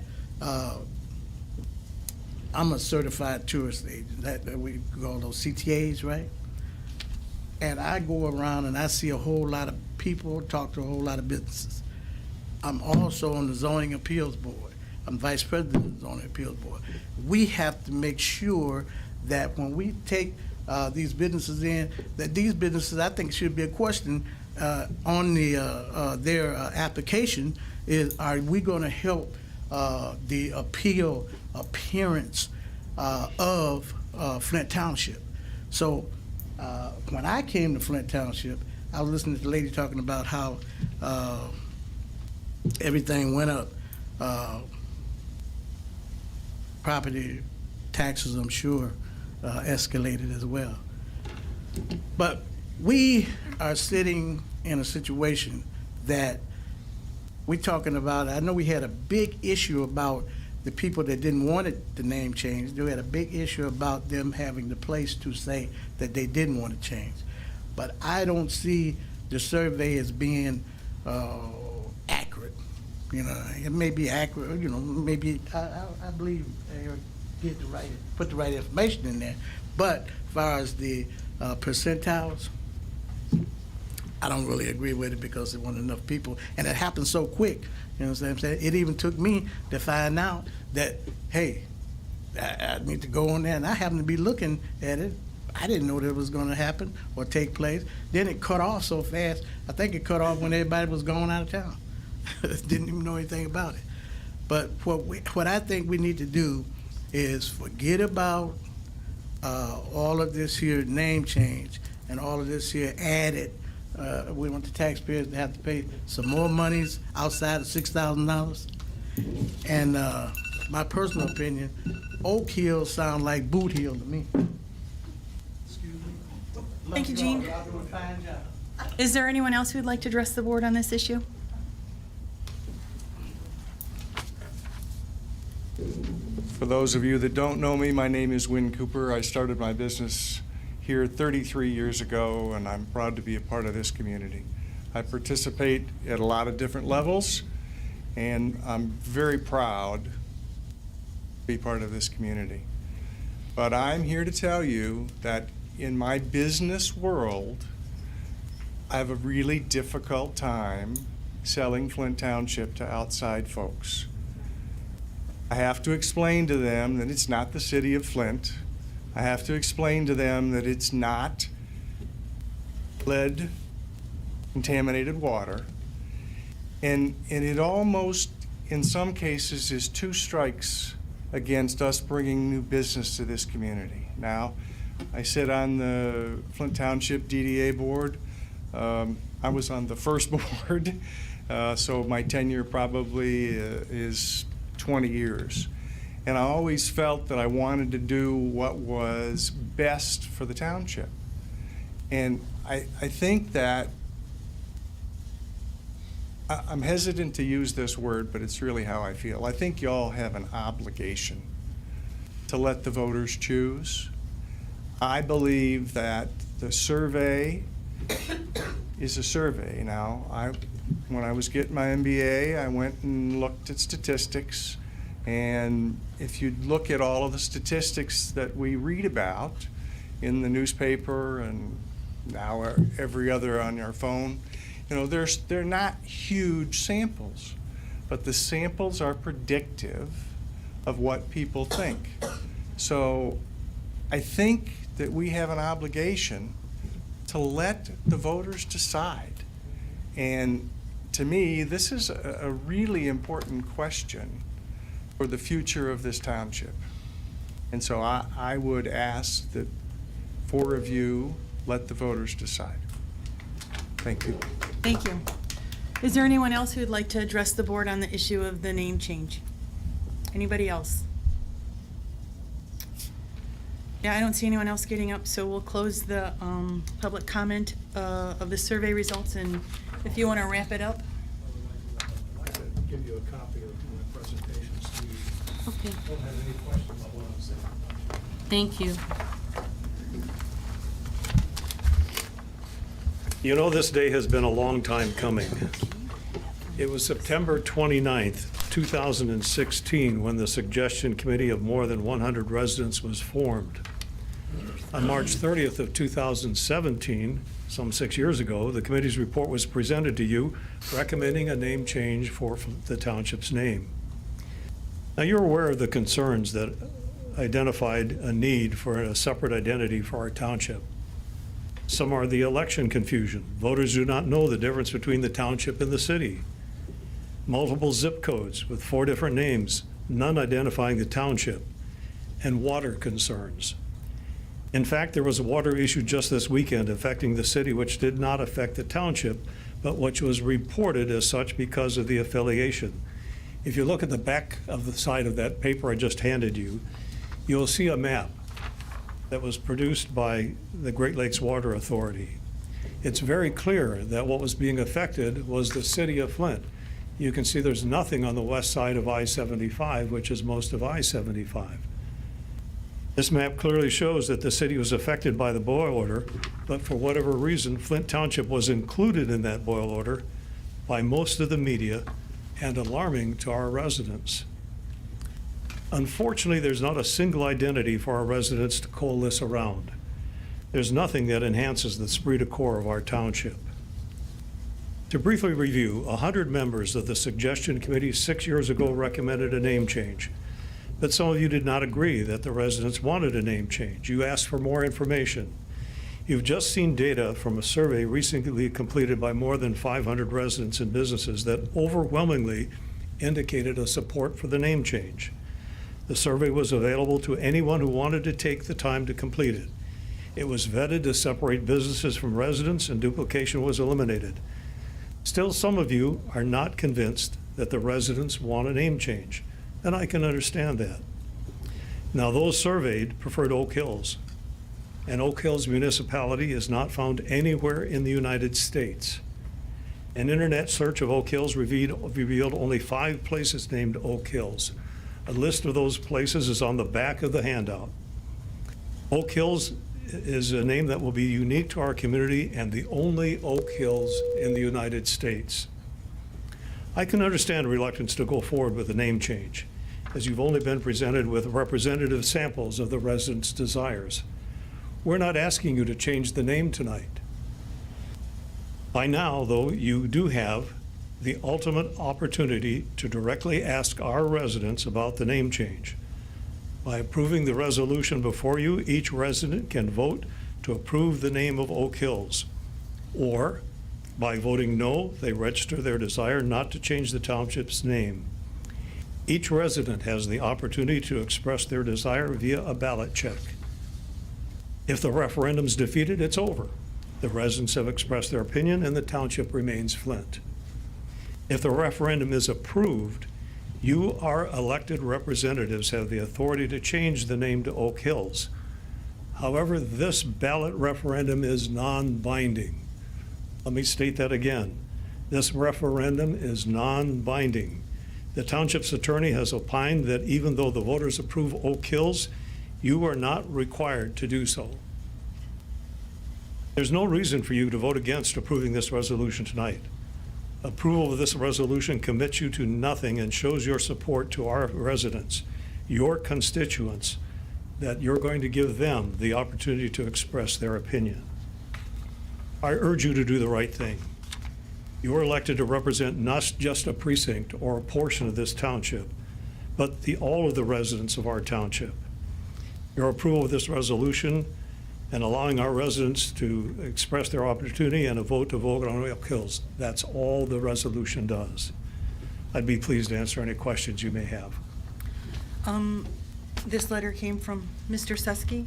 I'm a certified tourist agent, that we call those CTAs, right? And I go around and I see a whole lot of people, talk to a whole lot of businesses. I'm also on the Zoning Appeals Board. I'm Vice President of the Zoning Appeals Board. We have to make sure that when we take these businesses in, that these businesses, I think should be a question on their application is, are we going to help the appearance of Flint Township? So when I came to Flint Township, I was listening to the lady talking about how everything went up. Property taxes, I'm sure, escalated as well. But we are sitting in a situation that we're talking about. I know we had a big issue about the people that didn't want it, the name changed. We had a big issue about them having the place to say that they didn't want to change. But I don't see the survey as being accurate. You know, it may be accurate, you know, maybe, I believe Eric put the right information in there. But as far as the percentiles, I don't really agree with it because there weren't enough people. And it happened so quick, you know what I'm saying? It even took me to find out that, hey, I need to go on there, and I happened to be looking at it. I didn't know that it was going to happen or take place. Then it cut off so fast. I think it cut off when everybody was going out of town. Didn't even know anything about it. But what I think we need to do is forget about all of this here name change and all of this here added, we want the taxpayers to have to pay some more monies outside of $6,000. And my personal opinion, Oak Hill sound like Boot Hill to me. Thank you, Gene. Is there anyone else who would like to address the board on this issue? For those of you that don't know me, my name is Win Cooper. I started my business here 33 years ago, and I'm proud to be a part of this community. I participate at a lot of different levels, and I'm very proud to be part of this community. But I'm here to tell you that in my business world, I have a really difficult time selling Flint Township to outside folks. I have to explain to them that it's not the city of Flint. I have to explain to them that it's not lead contaminated water. And it almost, in some cases, is two strikes against us bringing new business to this community. Now, I sit on the Flint Township DDA board. I was on the first board, so my tenure probably is 20 years. And I always felt that I wanted to do what was best for the township. And I think that, I'm hesitant to use this word, but it's really how I feel. I think y'all have an obligation to let the voters choose. I believe that the survey is a survey. Now, when I was getting my MBA, I went and looked at statistics. And if you look at all of the statistics that we read about in the newspaper and now every other on your phone, you know, they're not huge samples, but the samples are predictive of what people think. So I think that we have an obligation to let the voters decide. And to me, this is a really important question for the future of this township. And so I would ask that 4 of you let the voters decide. Thank you. Thank you. Is there anyone else who would like to address the board on the issue of the name change? Anybody else? Yeah, I don't see anyone else getting up, so we'll close the public comment of the survey results, and if you want to wrap it up. I'd like to give you a copy of my presentation so you Okay. don't have any questions about what I'm saying. Thank you. You know, this day has been a long time coming. It was September 29th, 2016, when the suggestion committee of more than 100 residents was formed. On March 30th of 2017, some 6 years ago, the committee's report was presented to you recommending a name change for the township's name. Now, you're aware of the concerns that identified a need for a separate identity for our township. Some are the election confusion. Voters do not know the difference between the township and the city. Multiple zip codes with 4 different names, none identifying the township, and water concerns. In fact, there was a water issue just this weekend affecting the city, which did not affect the township, but which was reported as such because of the affiliation. If you look at the back of the side of that paper I just handed you, you'll see a map that was produced by the Great Lakes Water Authority. It's very clear that what was being affected was the city of Flint. You can see there's nothing on the west side of I-75, which is most of I-75. This map clearly shows that the city was affected by the boil order, but for whatever reason, Flint Township was included in that boil order by most of the media and alarming to our residents. Unfortunately, there's not a single identity for our residents to coalesce around. There's nothing that enhances the esprit de corps of our township. To briefly review, 100 members of the suggestion committee 6 years ago recommended a name change. But some of you did not agree that the residents wanted a name change. You asked for more information. You've just seen data from a survey recently completed by more than 500 residents and businesses that overwhelmingly indicated a support for the name change. The survey was available to anyone who wanted to take the time to complete it. It was vetted to separate businesses from residents, and duplication was eliminated. Still, some of you are not convinced that the residents want a name change, and I can understand that. Now, those surveyed preferred Oak Hills, and Oak Hills municipality is not found anywhere in the United States. An internet search of Oak Hills revealed only 5 places named Oak Hills. A list of those places is on the back of the handout. Oak Hills is a name that will be unique to our community and the only Oak Hills in the United States. I can understand reluctance to go forward with a name change, as you've only been presented with representative samples of the residents' desires. We're not asking you to change the name tonight. By now, though, you do have the ultimate opportunity to directly ask our residents about the name change. By approving the resolution before you, each resident can vote to approve the name of Oak Hills. Or, by voting no, they register their desire not to change the township's name. Each resident has the opportunity to express their desire via a ballot check. If the referendum's defeated, it's over. The residents have expressed their opinion and the township remains Flint. If the referendum is approved, you, our elected representatives, have the authority to change the name to Oak Hills. However, this ballot referendum is non-binding. Let me state that again. This referendum is non-binding. The township's attorney has opined that even though the voters approve Oak Hills, you are not required to do so. There's no reason for you to vote against approving this resolution tonight. Approval of this resolution commits you to nothing and shows your support to our residents, your constituents, that you're going to give them the opportunity to express their opinion. I urge you to do the right thing. You're elected to represent not just a precinct or a portion of this township, but all of the residents of our township. Your approval of this resolution and allowing our residents to express their opportunity and a vote to vote on Oak Hills, that's all the resolution does. I'd be pleased to answer any questions you may have. This letter came from Mr. Susky.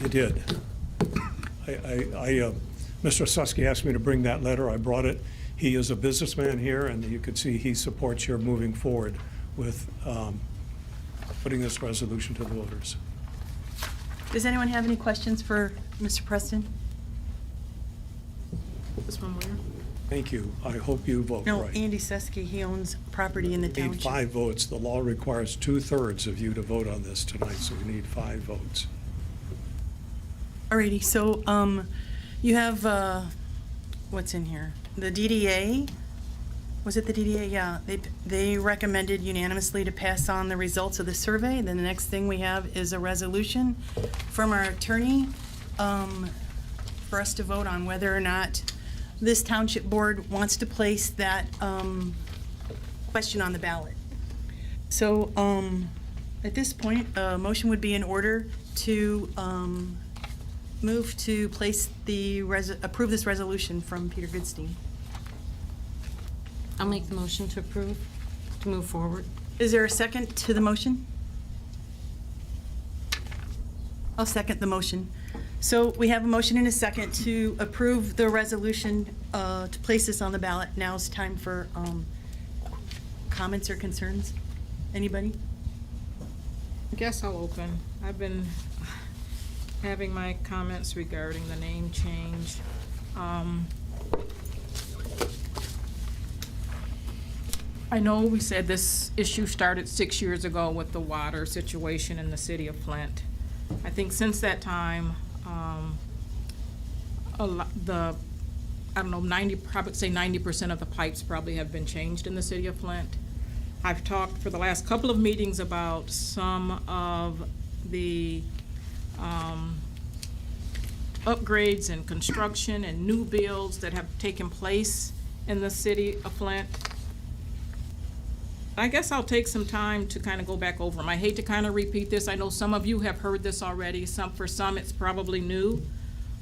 It did. Mr. Susky asked me to bring that letter. I brought it. He is a businessman here, and you can see he supports your moving forward with putting this resolution to the voters. Does anyone have any questions for Mr. Preston? This one where? Thank you. I hope you vote No, right. Andy Susky, he owns property in the We need township. 5 votes. The law requires 2/3 of you to vote on this tonight, so we need 5 votes. Alrighty, so, you have, what's in here? The DDA, was it the DDA? Yeah, they recommended unanimously to pass on the results of the survey. Then the next thing we have is a resolution from our attorney, for us to vote on whether or not this township board wants to place that, question on the ballot. So, at this point, a motion would be in order to, move to place approve this resolution from Peter Goodstein. I'll make the motion to approve, to move forward. Is there a second to the motion? I'll second the motion. So we have a motion and a second to approve the resolution to place this on the ballot. Now's time for comments or concerns. Anybody? I guess I'll open. I've been having my comments regarding the name change. I know we said this issue started 6 years ago with the water situation in the city of Flint. I think since that time, I don't know, probably say 90% of the pipes probably have been changed in the city of Flint. I've talked for the last couple of meetings about some of the upgrades and construction and new builds that have taken place in the city of Flint. I guess I'll take some time to kind of go back over them. I hate to kind of repeat this. I know some of you have heard this already. For some it's probably new.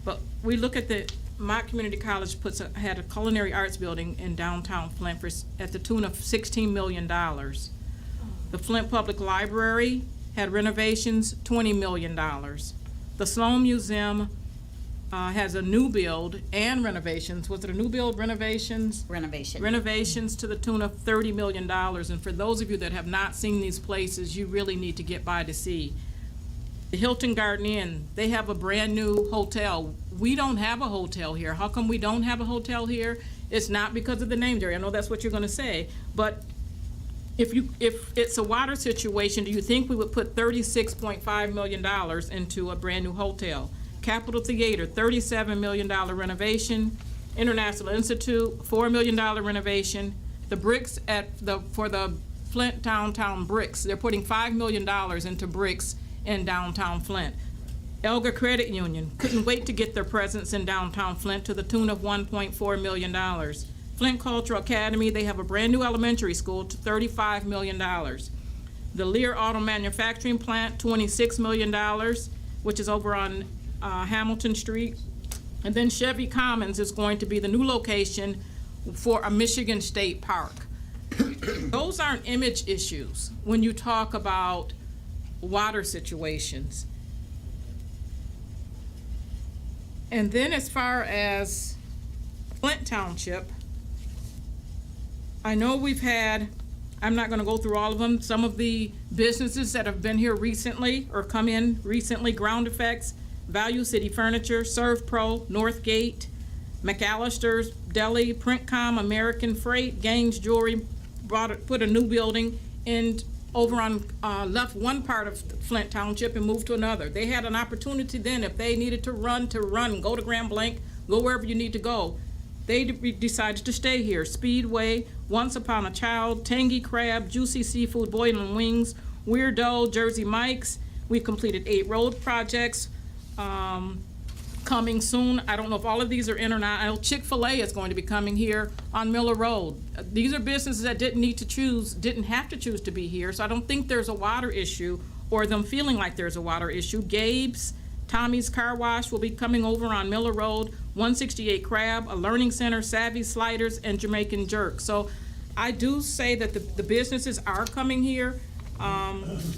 But we look at my community college had a culinary arts building in downtown Flint at the tune of $16 million. The Flint Public Library had renovations, $20 million. The Sloan Museum has a new build and renovations. Was it a new build, renovations? Renovation. Renovations to the tune of $30 million. And for those of you that have not seen these places, you really need to get by to see. The Hilton Garden Inn, they have a brand-new hotel. We don't have a hotel here. How come we don't have a hotel here? It's not because of the name, Jerry. I know that's what you're gonna say, but if it's a water situation, do you think we would put $36.5 million into a brand-new hotel? Capitol Theater, $37 million renovation. International Institute, $4 million renovation. The bricks for the Flint Downtown Bricks, they're putting $5 million into bricks in downtown Flint. Elgar Credit Union couldn't wait to get their presence in downtown Flint to the tune of $1.4 million. Flint Cultural Academy, they have a brand new elementary school to $35 million. The Lear Auto Manufacturing Plant, $26 million, which is over on Hamilton Street. And then Chevy Commons is going to be the new location for a Michigan State Park. Those aren't image issues when you talk about water situations. And then as far as Flint Township, I know we've had, I'm not gonna go through all of them, some of the businesses that have been here recently or come in recently, Ground Effects, Value City Furniture, Serve Pro, Northgate, McAllister's Deli, Printcom, American Freight, Gaines Jewelry, put a new building in over on, left one part of Flint Township and moved to another. They had an opportunity then, if they needed to run, go to Grand Blanc, go wherever you need to go. They decided to stay here. Speedway, Once Upon a Child, Tangy Crab, Juicy Seafood, Boiling Wings, Weirdo, Jersey Mike's. We've completed 8 road projects. Coming soon, I don't know if all of these are in or not. I know Chick-fil-A is going to be coming here on Miller Road. These are businesses that didn't have to choose to be here, so I don't think there's a water issue or them feeling like there's a water issue. Gabe's, Tommy's Car Wash will be coming over on Miller Road, 168 Crab, a Learning Center, Savvy Sliders, and Jamaican Jerk. So I do say that the businesses are coming here.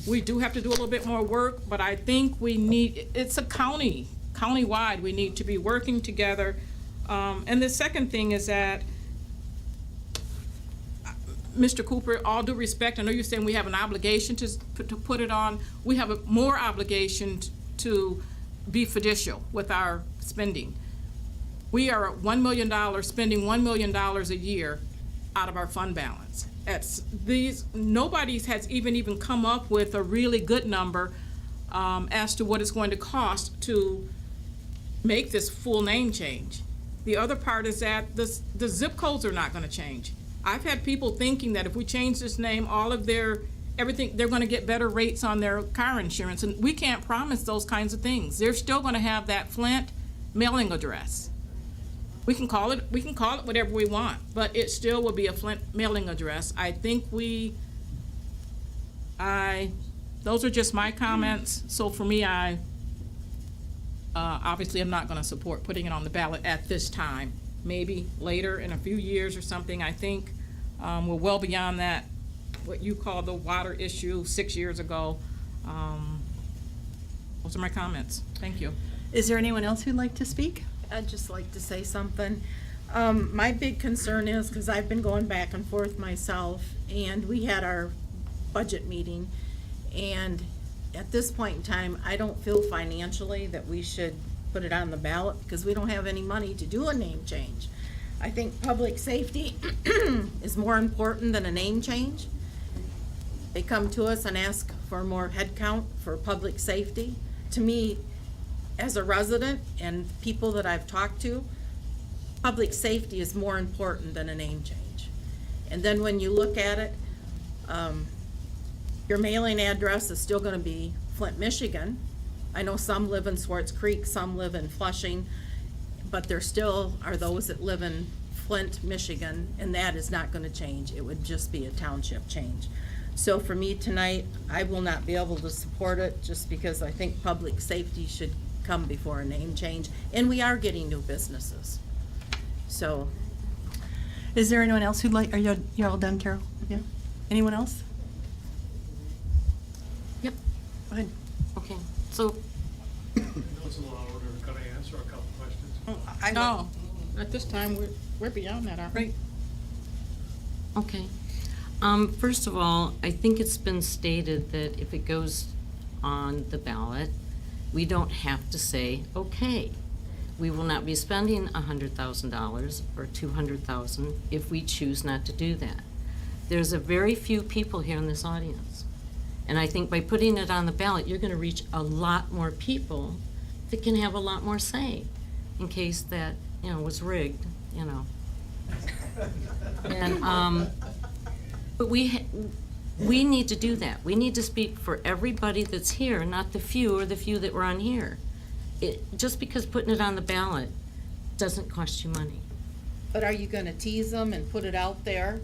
We do have to do a little bit more work, but I think it's a countywide, we need to be working together. And the second thing is that, Mr. Cooper, all due respect, I know you're saying we have an obligation to put it on. We have a more obligation to be fiducial with our spending. We are at $1 million, spending $1 million a year out of our fund balance. Nobody has even come up with a really good number as to what it's going to cost to make this full name change. The other part is that the zip codes are not going to change. I've had people thinking that if we change this name, all of everything, they're going to get better rates on their car insurance, and we can't promise those kinds of things. They're still going to have that Flint mailing address. We can call it whatever we want, but it still will be a Flint mailing address. I think those are just my comments. So for me, obviously I'm not going to support putting it on the ballot at this time. Maybe later in a few years or something. I think we're well beyond that, what you call the water issue 6 years ago. Those are my comments. Thank you. Is there anyone else who'd like to speak? I'd just like to say something. My big concern is, because I've been going back and forth myself, and we had our budget meeting, and at this point in time, I don't feel financially that we should put it on the ballot, because we don't have any money to do a name change. I think public safety is more important than a name change. They come to us and ask for more headcount for public safety. To me, as a resident and people that I've talked to, public safety is more important than a name change. And then when you look at it, your mailing address is still going to be Flint, Michigan. I know some live in Swartz Creek, some live in Flushing, but there still are those that live in Flint, Michigan, and that is not going to change. It would just be a township change. So for me tonight, I will not be able to support it, just because I think public safety should come before a name change, and we are getting new businesses. So, is there anyone else who'd like? You're all done, Carol? Yeah. Anyone else? Go ahead. Okay, so It's a lot order. Can I answer a couple questions? No, at this time, we're beyond that, aren't we? Right. Okay. First of all, I think it's been stated that if it goes on the ballot, we don't have to say, okay, we will not be spending $100,000 or $200,000 if we choose not to do that. There's a very few people here in this audience. And I think by putting it on the ballot, you're gonna reach a lot more people that can have a lot more say in case that, was rigged, And, but we need to do that. We need to speak for everybody that's here, not the few or the few that were on here. Just because putting it on the ballot doesn't cost you money. But are you gonna tease them and put it out there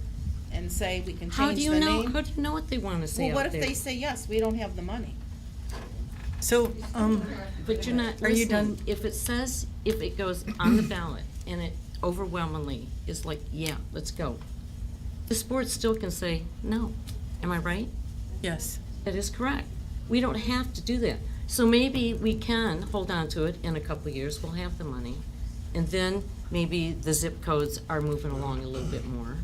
and say we can How do change you the know? name? How do you know what they want to say Well, what out if there? they say, yes, we don't have the money? So, But you're not Are you listening. done? If it goes on the ballot and it overwhelmingly is like, yeah, let's go, this board still can say no. Am I right? yes. That is correct. We don't have to do that. So maybe we can hold on to it in a couple of years, we'll have the money. And then maybe the zip codes are moving along a little bit more.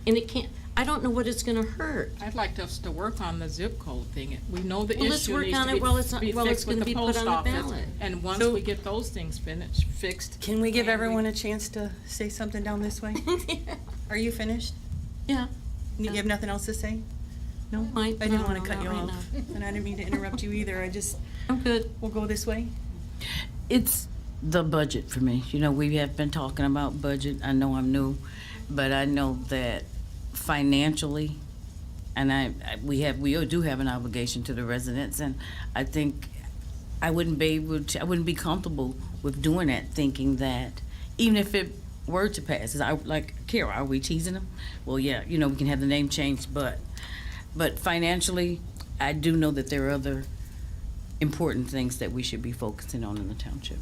And it can't, I don't know what it's gonna hurt. I'd like us to work on the zip code thing. We know the Well, let's issue work needs on to it be while it's not- be while it's fixed with gonna the be put post on the office. ballot. And once So- we get those things fixed. Can we give and everyone a chance to say something down this way? Are you finished? Yeah. You have nothing else to say? No? I Might- didn't no, want no, to cut not you right off. And I didn't mean to interrupt you either. I'm good. We'll go this way. It's the budget for me. We have been talking about budget. I know I'm new, but I know that financially, and we do have an obligation to the residents, and I think I wouldn't be comfortable with doing that, thinking that even if it were to pass, like Kara, are we teasing them? Well, yeah, we can have the name changed, but financially, I do know that there are other important things that we should be focusing on in the township.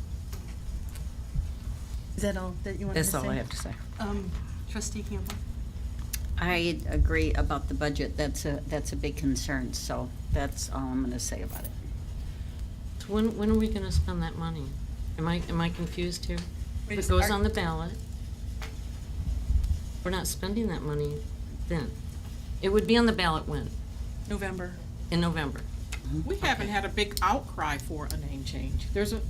Is that all that you wanted to say? That's all I have to say. Trustee Campbell? I agree about the budget. That's a big concern, so that's all I'm gonna say about it. So when are we gonna spend that money? Am I confused here? If it Are- goes on the ballot, we're not spending that money then. It would be on the ballot when? November. In November. We haven't had a big outcry for a name change.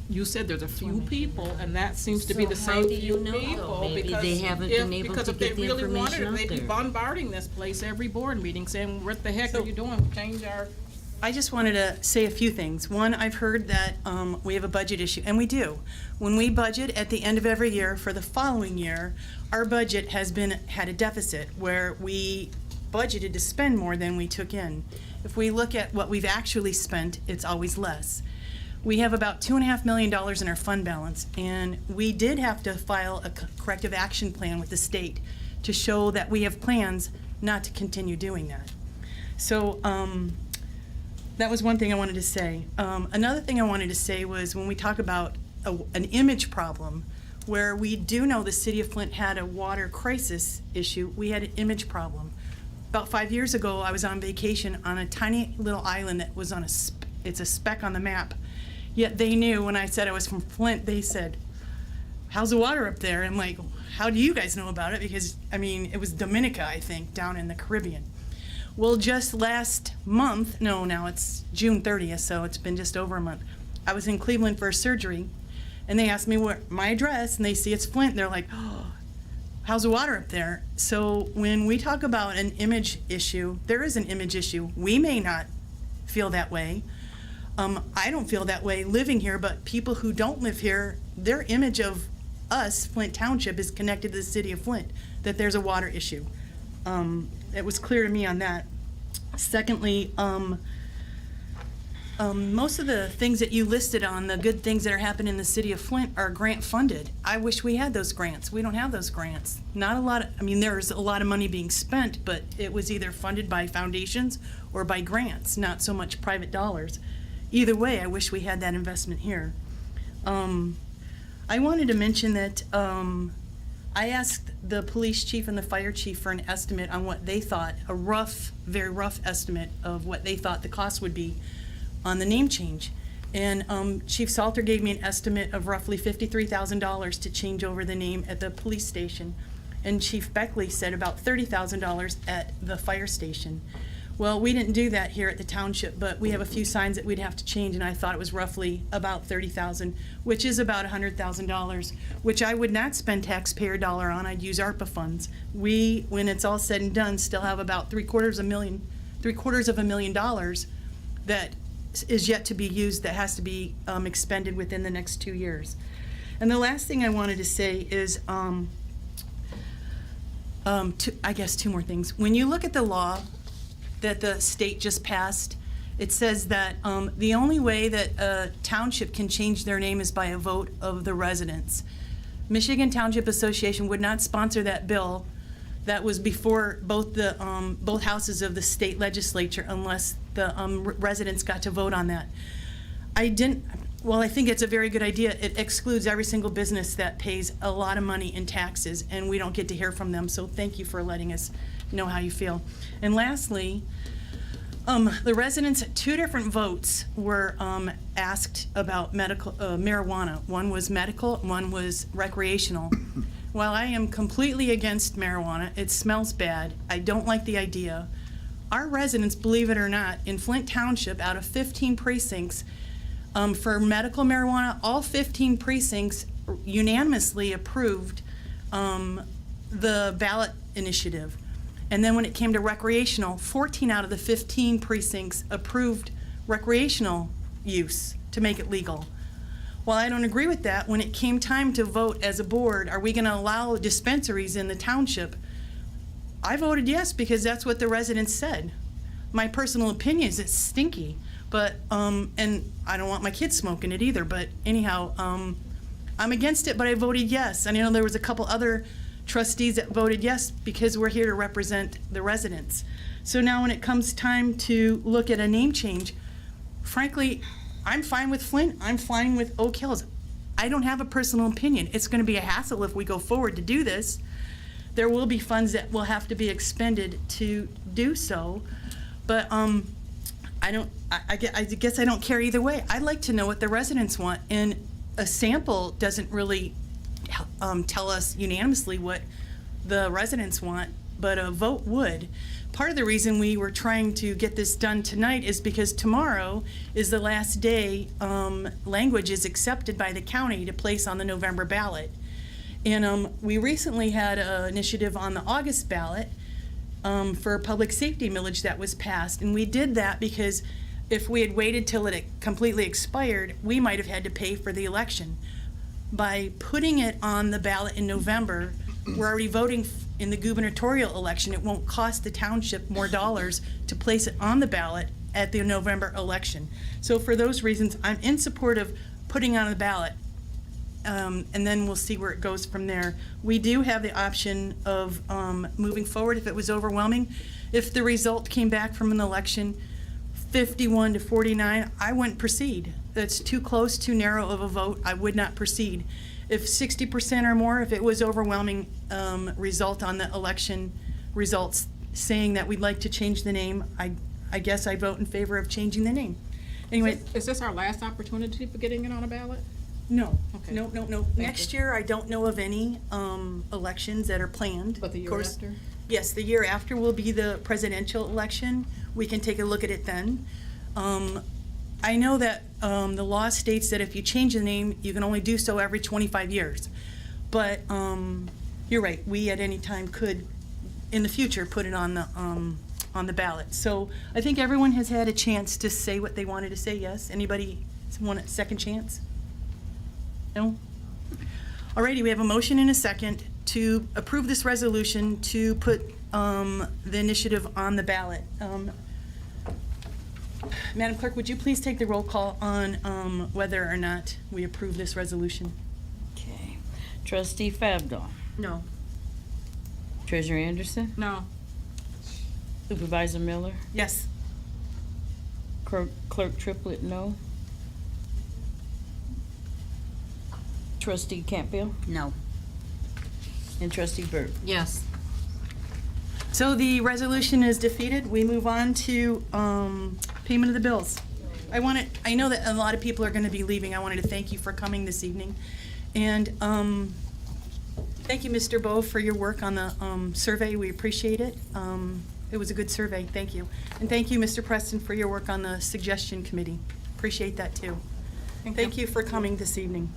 You said there's a few people, and that seems to be So the how same do you few know, though? people. Maybe because they haven't if- been able because to if they get the really wanted information it, out they'd be there. bombarding this place every board meeting saying, what the heck are you doing? Change our. I just wanted to say a few things. One, I've heard that we have a budget issue, and we do. When we budget at the end of every year for the following year, our budget had a deficit where we budgeted to spend more than we took in. If we look at what we've actually spent, it's always less. We have about $2.5 million in our fund balance, and we did have to file a corrective action plan with the state to show that we have plans not to continue doing that. So, that was one thing I wanted to say. Another thing I wanted to say was when we talk about an image problem, where we do know the city of Flint had a water crisis issue, we had an image problem. About 5 years ago, I was on vacation on a tiny little island that was it's a speck on the map. Yet they knew when I said I was from Flint, they said, how's the water up there? I'm like, how do you guys know about it? Because, it was Dominica, I think, down in the Caribbean. Well, just last month, now it's June 30th, so it's been just over a month. I was in Cleveland for a surgery, and they asked me my address, and they see it's Flint. They're like, oh, how's the water up there? So when we talk about an image issue, there is an image issue. We may not feel that way. I don't feel that way living here, but people who don't live here, their image of us, Flint Township, is connected to the city of Flint, that there's a water issue. It was clear to me on that. Secondly, most of the things that you listed on, the good things that are happening in the city of Flint, are grant funded. I wish we had those grants. We don't have those grants. Not a lot there's a lot of money being spent, but it was either funded by foundations or by grants, not so much private dollars. Either way, I wish we had that investment here. I wanted to mention that I asked the police chief and the fire chief for an estimate on what they thought, very rough estimate of what they thought the cost would be on the name change. And Chief Salter gave me an estimate of roughly $53,000 to change over the name at the police station. And Chief Beckley said about $30,000 at the fire station. Well, we didn't do that here at the township, but we have a few signs that we'd have to change, and I thought it was roughly about $30,000, which is about $100,000, which I would not spend taxpayer dollar on. I'd use ARPA funds. We, when it's all said and done, still have about $750,000 that is yet to be used, that has to be expended within the next 2 years. And the last thing I wanted to say is, I guess 2 more things. When you look at the law that the state just passed, it says that the only way that a township can change their name is by a vote of the residents. Michigan Township Association would not sponsor that bill. That was before both houses of the state legislature, unless the residents got to vote on that. I think it's a very good idea. It excludes every single business that pays a lot of money in taxes, and we don't get to hear from them. So thank you for letting us know how you feel. And lastly, the residents at 2 different votes were asked about medical marijuana. One was medical, one was recreational. While I am completely against marijuana, it smells bad. I don't like the idea. Our residents, believe it or not, in Flint Township, out of 15 precincts, for medical marijuana, all 15 precincts unanimously approved the ballot initiative. And then when it came to recreational, 14 out of the 15 precincts approved recreational use to make it legal. Well, I don't agree with that. When it came time to vote as a board, are we going to allow dispensaries in the township? I voted yes because that's what the residents said. My personal opinion is it's stinky, but and I don't want my kids smoking it either. But anyhow, I'm against it, but I voted yes. And I know there was a couple other trustees that voted yes because we're here to represent the residents. So now when it comes time to look at a name change, frankly, I'm fine with Flint. I'm fine with Oak Hills. I don't have a personal opinion. It's going to be a hassle if we go forward to do this. There will be funds that will have to be expended to do so, but I guess I don't care either way. I'd like to know what the residents want, and a sample doesn't really tell us unanimously what the residents want, but a vote would. Part of the reason we were trying to get this done tonight is because tomorrow is the last day language is accepted by the county to place on the November ballot. And we recently had an initiative on the August ballot for public safety millage that was passed. And we did that because if we had waited till it completely expired, we might have had to pay for the election. By putting it on the ballot in November, we're already voting in the gubernatorial election. It won't cost the township more dollars to place it on the ballot at the November election. So for those reasons, I'm in support of putting it on the ballot. And then we'll see where it goes from there. We do have the option of moving forward if it was overwhelming. If the result came back from an election 51 to 49, I wouldn't proceed. That's too close, too narrow of a vote. I would not proceed. If 60% or more, if it was overwhelming result on the election results saying that we'd like to change the name, I guess I vote in favor of changing the name. Anyway. Is this our last opportunity for getting it on a ballot? No. Okay. No. Next year, I don't know of any elections that are planned. But the year after? Yes, the year after will be the presidential election. We can take a look at it then. I know that the law states that if you change the name, you can only do so every 25 years. But you're right, we at any time could, in the future, put it on the ballot. So I think everyone has had a chance to say what they wanted to say, yes? Anybody want a second chance? No? Alrighty, we have a motion and a second to approve this resolution to put the initiative on the ballot. Madam Clerk, would you please take the roll call on whether or not we approve this resolution? Okay. Trustee Fabdo. No. Treasurer Anderson. No. Supervisor Miller. Yes. Clerk Triplett, no. Trustee Campbell. No. And Trustee Burt. Yes. So the resolution is defeated. We move on to payment of the bills. I know that a lot of people are going to be leaving. I wanted to thank you for coming this evening. And thank you, Mr. Bowe, for your work on the survey. We appreciate it. It was a good survey. Thank you. And thank you, Mr. Preston, for your work on the suggestion committee. Appreciate that, too. Thank you for coming this evening.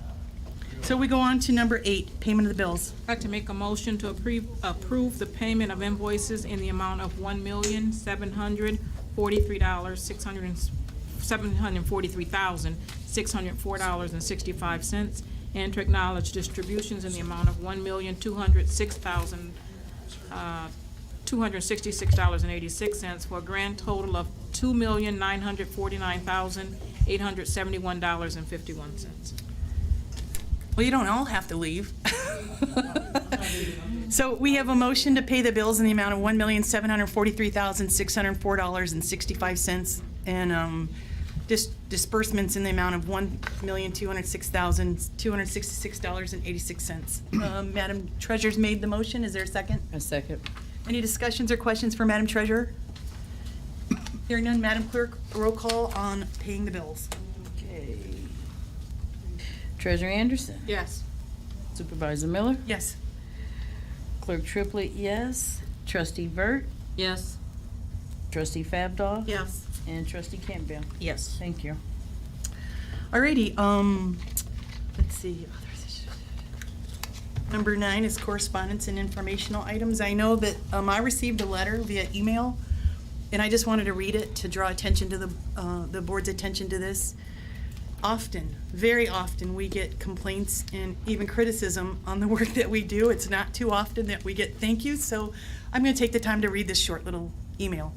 So we go on to number 8, payment of the bills. I'd like to make a motion to approve the payment of invoices in the amount of $1,743,604.65, and to acknowledge distributions in the amount of $1,206,266.86 for a grand total of $2,949,871.51. Well, you don't all have to leave. So we have a motion to pay the bills in the amount of $1,743,604.65 and disbursements in the amount of $1,206,266.86. Madam Treasurer's made the motion. Is there a second? A second. Any discussions or questions for Madam Treasurer? Hearing none, Madam Clerk, roll call on paying the bills. Okay. Treasurer Anderson. Yes. Supervisor Miller. Yes. Clerk Triplett, yes. Trustee Vert. Yes. Trustee Fabdaw. Yes. And Trustee Campbell. Yes. Thank you. Alrighty, let's see. Number 9 is correspondence and informational items. I know that I received a letter via email, and I just wanted to read it to draw attention to the board's attention to this. Often, very often, we get complaints and even criticism on the work that we do. It's not too often that we get thank yous, so I'm going to take the time to read this short little email.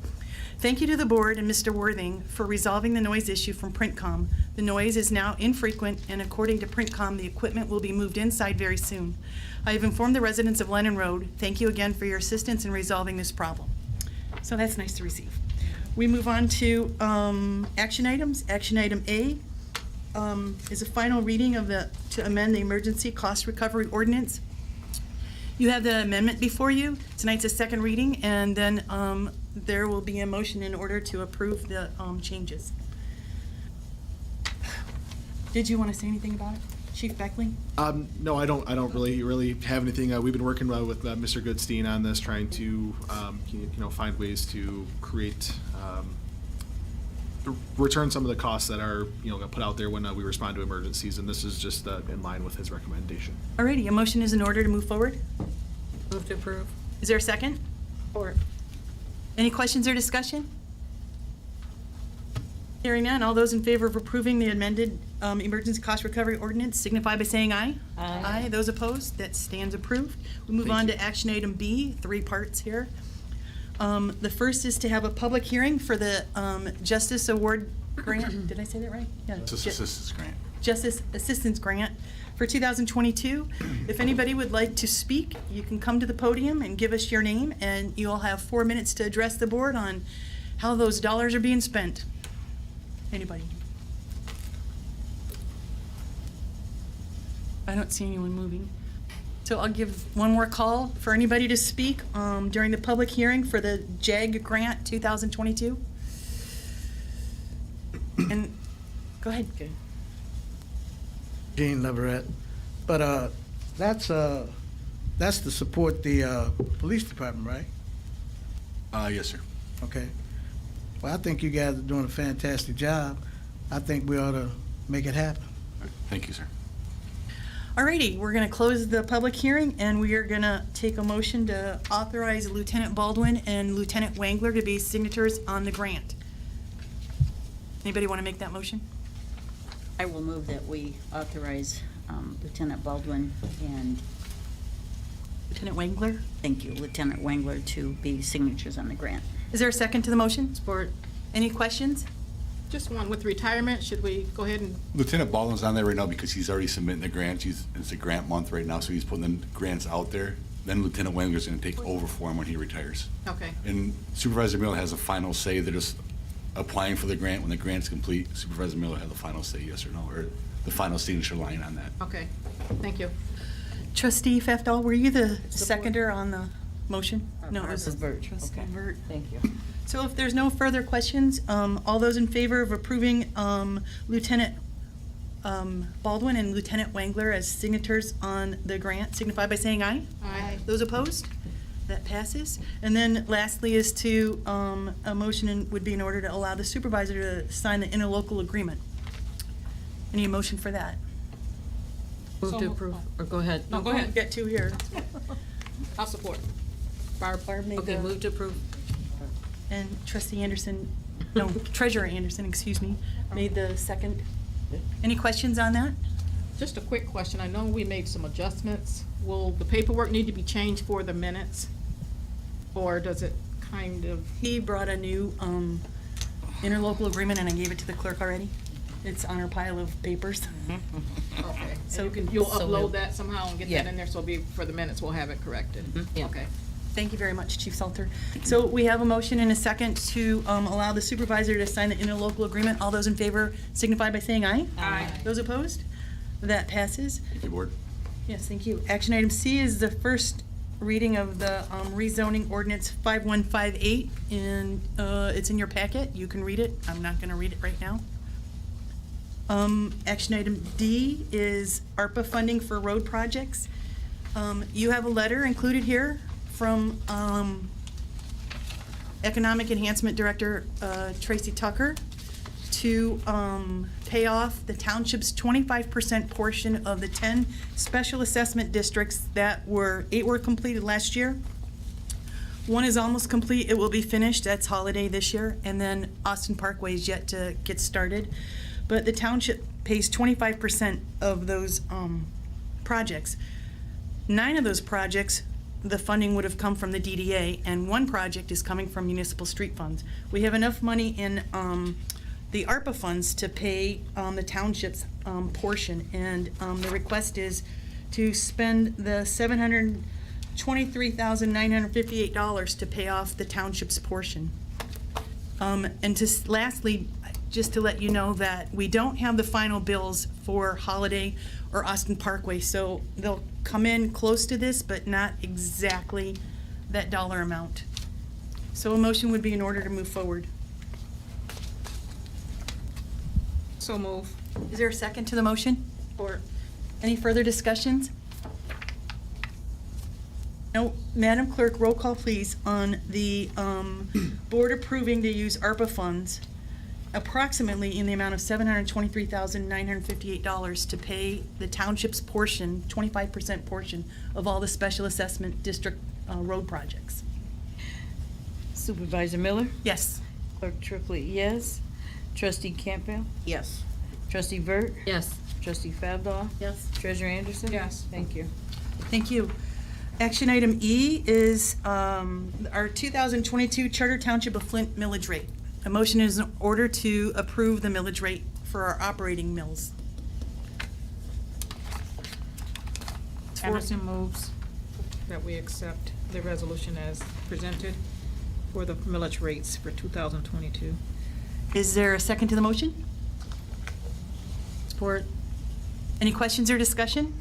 Thank you to the board and Mr. Worthing for resolving the noise issue from Printcom. The noise is now infrequent, and according to Printcom, the equipment will be moved inside very soon. I have informed the residents of Lennon Road. Thank you again for your assistance in resolving this problem. So that's nice to receive. We move on to action items. Action item A is a final reading of to amend the emergency cost recovery ordinance. You have the amendment before you. Tonight's a second reading, and then there will be a motion in order to approve the changes. Did you want to say anything about it, Chief Beckley? No, I don't really have anything. We've been working with Mr. Goodstein on this, trying to find ways to create return some of the costs that are put out there when we respond to emergencies, and this is just in line with his recommendation. Alrighty, a motion is in order to move forward. Move to approve. Is there a second? Or Any questions or discussion? Hearing none, all those in favor of approving the amended emergency cost recovery ordinance signify by saying aye. Aye. Those opposed, that stands approved. We move on to action item B, 3 parts here. The first is to have a public hearing for the Justice Award Grant. Did I say that right? Yeah. Justice Assistance Grant. Justice Assistance Grant for 2022. If anybody would like to speak, you can come to the podium and give us your name, and you'll have 4 minutes to address the board on how those dollars are being spent. Anybody? I don't see anyone moving. So I'll give one more call for anybody to speak during the public hearing for the JAG Grant 2022. And go ahead. Gene Leverett. But that's to support the police department, right? Yes, sir. Okay. Well, I think you guys are doing a fantastic job. I think we ought to make it happen. Thank you, sir. Alrighty, we're going to close the public hearing, and we are going to take a motion to authorize Lieutenant Baldwin and Lieutenant Wangler to be signatures on the grant. Anybody want to make that motion? I will move that we authorize Lieutenant Baldwin and Lieutenant Wangler? Thank you, Lieutenant Wangler, to be signatures on the grant. Is there a second to the motion? Support. Any questions? Just one, with retirement, should we go ahead and, Lieutenant Baldwin's on there right now because he's already submitting the grants. It's a grant month right now, so he's putting the grants out there. Then Lieutenant Wangler's going to take over for him when he retires. okay. And Supervisor Miller has a final say. They're just applying for the grant. When the grant's complete, Supervisor Miller has the final say, yes or no, or the final signature line on that. Okay, thank you. Trustee Fefdahl, were you the seconder on the motion? No, it was Vert. Trustee Okay. Vert. Thank you. So if there's no further questions, all those in favor of approving Lieutenant Baldwin and Lieutenant Wangler as signators on the grant signify by saying aye. Aye. Those opposed? That passes. And then lastly is to, a motion would be in order to allow the supervisor to sign the interlocal agreement. Any motion for that? Move to approve, or go ahead. No, go ahead. Get two here. I'll support. Barb. Barb made Okay, the- move to approve. And Trustee Anderson, no, Treasurer Anderson, excuse me, made the second. Any questions on that? Just a quick question. I know we made some adjustments. Will the paperwork need to be changed for the minutes? Or does it kind of? He brought a new interlocal agreement, and I gave it to the clerk already. It's on our pile of papers. Okay. So You'll So upload moved. that somehow and get Yeah. that in there, so it'll be, for the minutes, we'll have it corrected? Yeah. Okay. Thank you very much, Chief Salter. So we have a motion and a second to allow the supervisor to sign the interlocal agreement. All those in favor signify by saying aye. Aye. Those opposed? That passes. Thank you, Board. Yes, thank you. Action item C is the first reading of the rezoning ordinance 5158, and it's in your packet. You can read it. I'm not going to read it right now. Action item D is ARPA funding for road projects. You have a letter included here from Economic Enhancement Director Tracy Tucker to pay off the township's 25% portion of the 10 special assessment districts that were, 8 were completed last year. 1 is almost complete, it will be finished, that's Holiday this year, and then Austin Parkway is yet to get started. But the township pays 25% of those projects. 9 of those projects, the funding would have come from the DDA, and 1 project is coming from municipal street funds. We have enough money in the ARPA funds to pay the township's portion, and the request is to spend the $723,958 to pay off the township's portion. And just lastly, just to let you know that we don't have the final bills for Holiday or Austin Parkway, so they'll come in close to this, but not exactly that dollar amount. So a motion would be in order to move forward. So move. Is there a second to the motion? Or any further discussions? No, Madam Clerk, roll call please on the board approving to use ARPA funds approximately in the amount of $723,958 to pay the township's portion, 25% portion of all the special assessment district road projects. Supervisor Miller? Yes. Clerk Triplett, yes. Trustee Campbell? Yes. Trustee Vert? Yes. Trustee Favdaw? Yes. Treasurer Anderson? Yes. Thank you. Thank you. Action item E is our 2022 Charter Township of Flint millage rate. A motion is in order to approve the millage rate for our operating mills. Anderson moves that we accept the resolution as presented for the millage rates for 2022. Is there a second to the motion? Support. Any questions or discussion?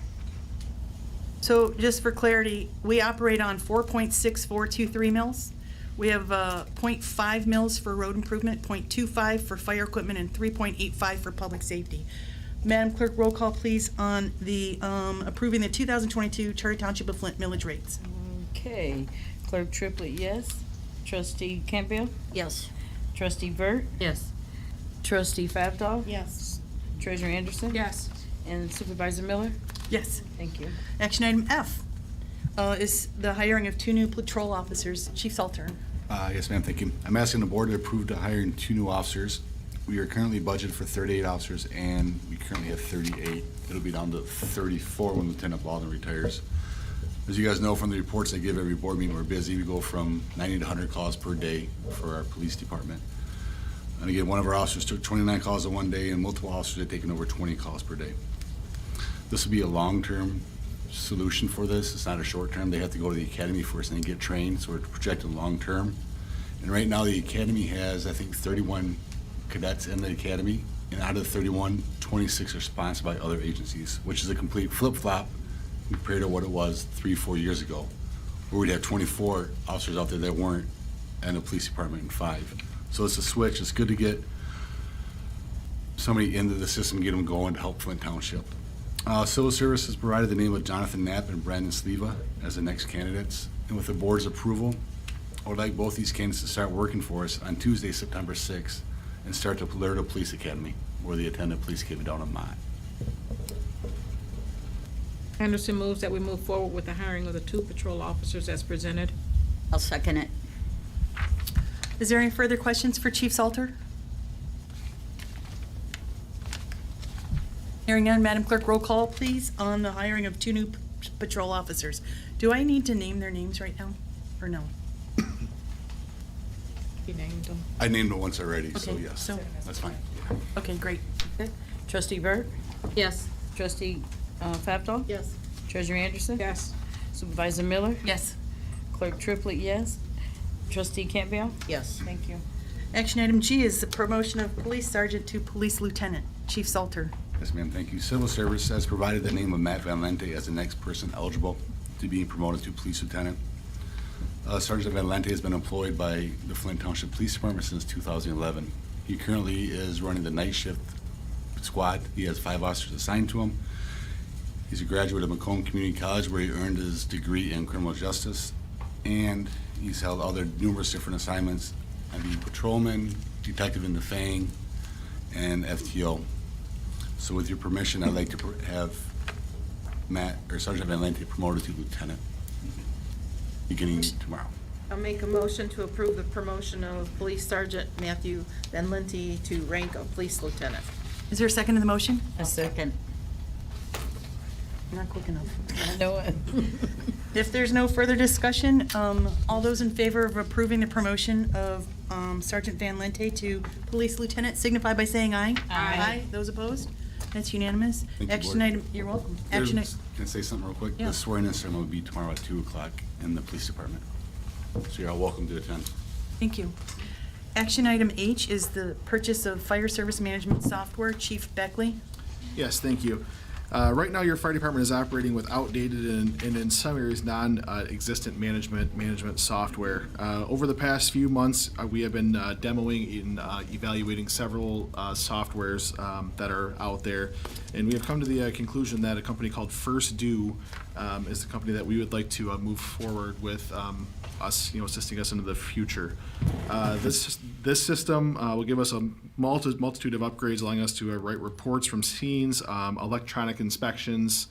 So just for clarity, we operate on 4.6423 mills. We have 0.5 mills for road improvement, 0.25 for fire equipment, and 3.85 for public safety. Madam Clerk, roll call please on the approving the 2022 Charter Township of Flint millage rates. Okay. Clerk Triplett, yes. Trustee Campbell? Yes. Trustee Vert? Yes. Trustee Favdaw? Yes. Treasurer Anderson? Yes. And Supervisor Miller? Yes. Thank you. Action item F is the hiring of 2 new patrol officers. Chief Salter. Yes, ma'am, thank you. I'm asking the board to approve to hiring 2 new officers. We are currently budgeted for 38 officers, and we currently have 38. It'll be down to 34 when Lieutenant Baldwin retires. As you guys know from the reports I give every board meeting, we're busy. We go from 90 to 100 calls per day for our police department. And again, one of our officers took 29 calls in one day, and multiple officers have taken over 20 calls per day. This will be a long-term solution for this. It's not a short-term. They have to go to the academy first and then get trained, so we're projecting long-term. And right now, the academy has, I think, 31 cadets in the academy, and out of the 31, 26 are sponsored by other agencies, which is a complete flip-flop compared to what it was 3-4 years ago. where we'd have 24 officers out there that weren't in the police department and 5. So it's a switch. It's good to get somebody into the system, get them going to help Flint Township. Civil Service has provided the name of Jonathan Knapp and Brandon Sleva as the next candidates. And with the board's approval, I would like both these candidates to start working for us on Tuesday, September 6th, and start the Lerdo Police Academy, where they attend the police academy down in Mott. Anderson moves that we move forward with the hiring of the 2 patrol officers as presented. I'll second it. Is there any further questions for Chief Salter? Hearing none, Madam Clerk, roll call, please, on the hiring of 2 new patrol officers. Do I need to name their names right now, or no? You named them. I named it once already, so Okay, yes, so- that's fine. Okay, great. Trustee Burt? Yes. Trustee Favdal? Yes. Treasurer Anderson? Yes. Supervisor Miller? Yes. Clerk Triplett, yes. Trustee Campbell? Yes. Thank you. Action item G is the promotion of police sergeant to police lieutenant. Chief Salter. Yes, ma'am, thank you. Civil Service has provided the name of Matt Van Lente as the next person eligible to be promoted to police lieutenant. Sergeant Van Lente has been employed by the Flint Township Police Department since 2011. He currently is running the night shift squad. He has 5 officers assigned to him. He's a graduate of Macomb Community College, where he earned his degree in criminal justice, and he's held other numerous different assignments. Being patrolman, detective in the Fang, and FTO. So with your permission, I'd like to have Sergeant Van Lente promoted to lieutenant beginning tomorrow. I'll make a motion to approve the promotion of Police Sergeant Matthew Van Linty to rank of Police Lieutenant. Is there a second to the motion? A second. You're not quick enough. I know it. If there's no further discussion, all those in favor of approving the promotion of Sergeant Van Lente to police lieutenant signify by saying aye. Aye. Those opposed? That's unanimous. Thank you, Action Board. item, you're welcome. Action, Can I say something real quick? Yeah. The swearing-in ceremony will be tomorrow at 2 o'clock in the police department. So you're all welcome to attend. thank you. Action item H is the purchase of fire service management software. Chief Beckley. Yes, thank you. Right now, your fire department is operating with outdated and in some areas non-existent management software. Over the past few months, we have been demoing and evaluating several softwares that are out there, and we have come to the conclusion that a company called First Do is the company that we would like to move forward with us, assisting us into the future. This system will give us a multitude of upgrades, allowing us to write reports from scenes, electronic inspections,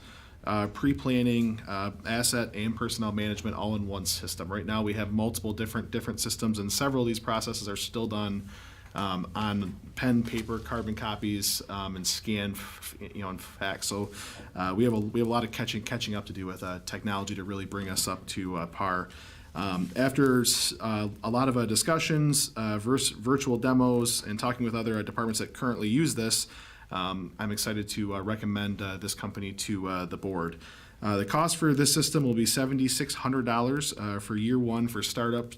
pre-planning, asset and personnel management all in one system. Right now, we have multiple different systems, and several of these processes are still done on pen, paper, carbon copies, and scanned, in fax. So we have a lot of catching up to do with technology to really bring us up to par. After a lot of discussions, virtual demos, and talking with other departments that currently use this, I'm excited to recommend this company to the board. The cost for this system will be $7,600 for year one for startup,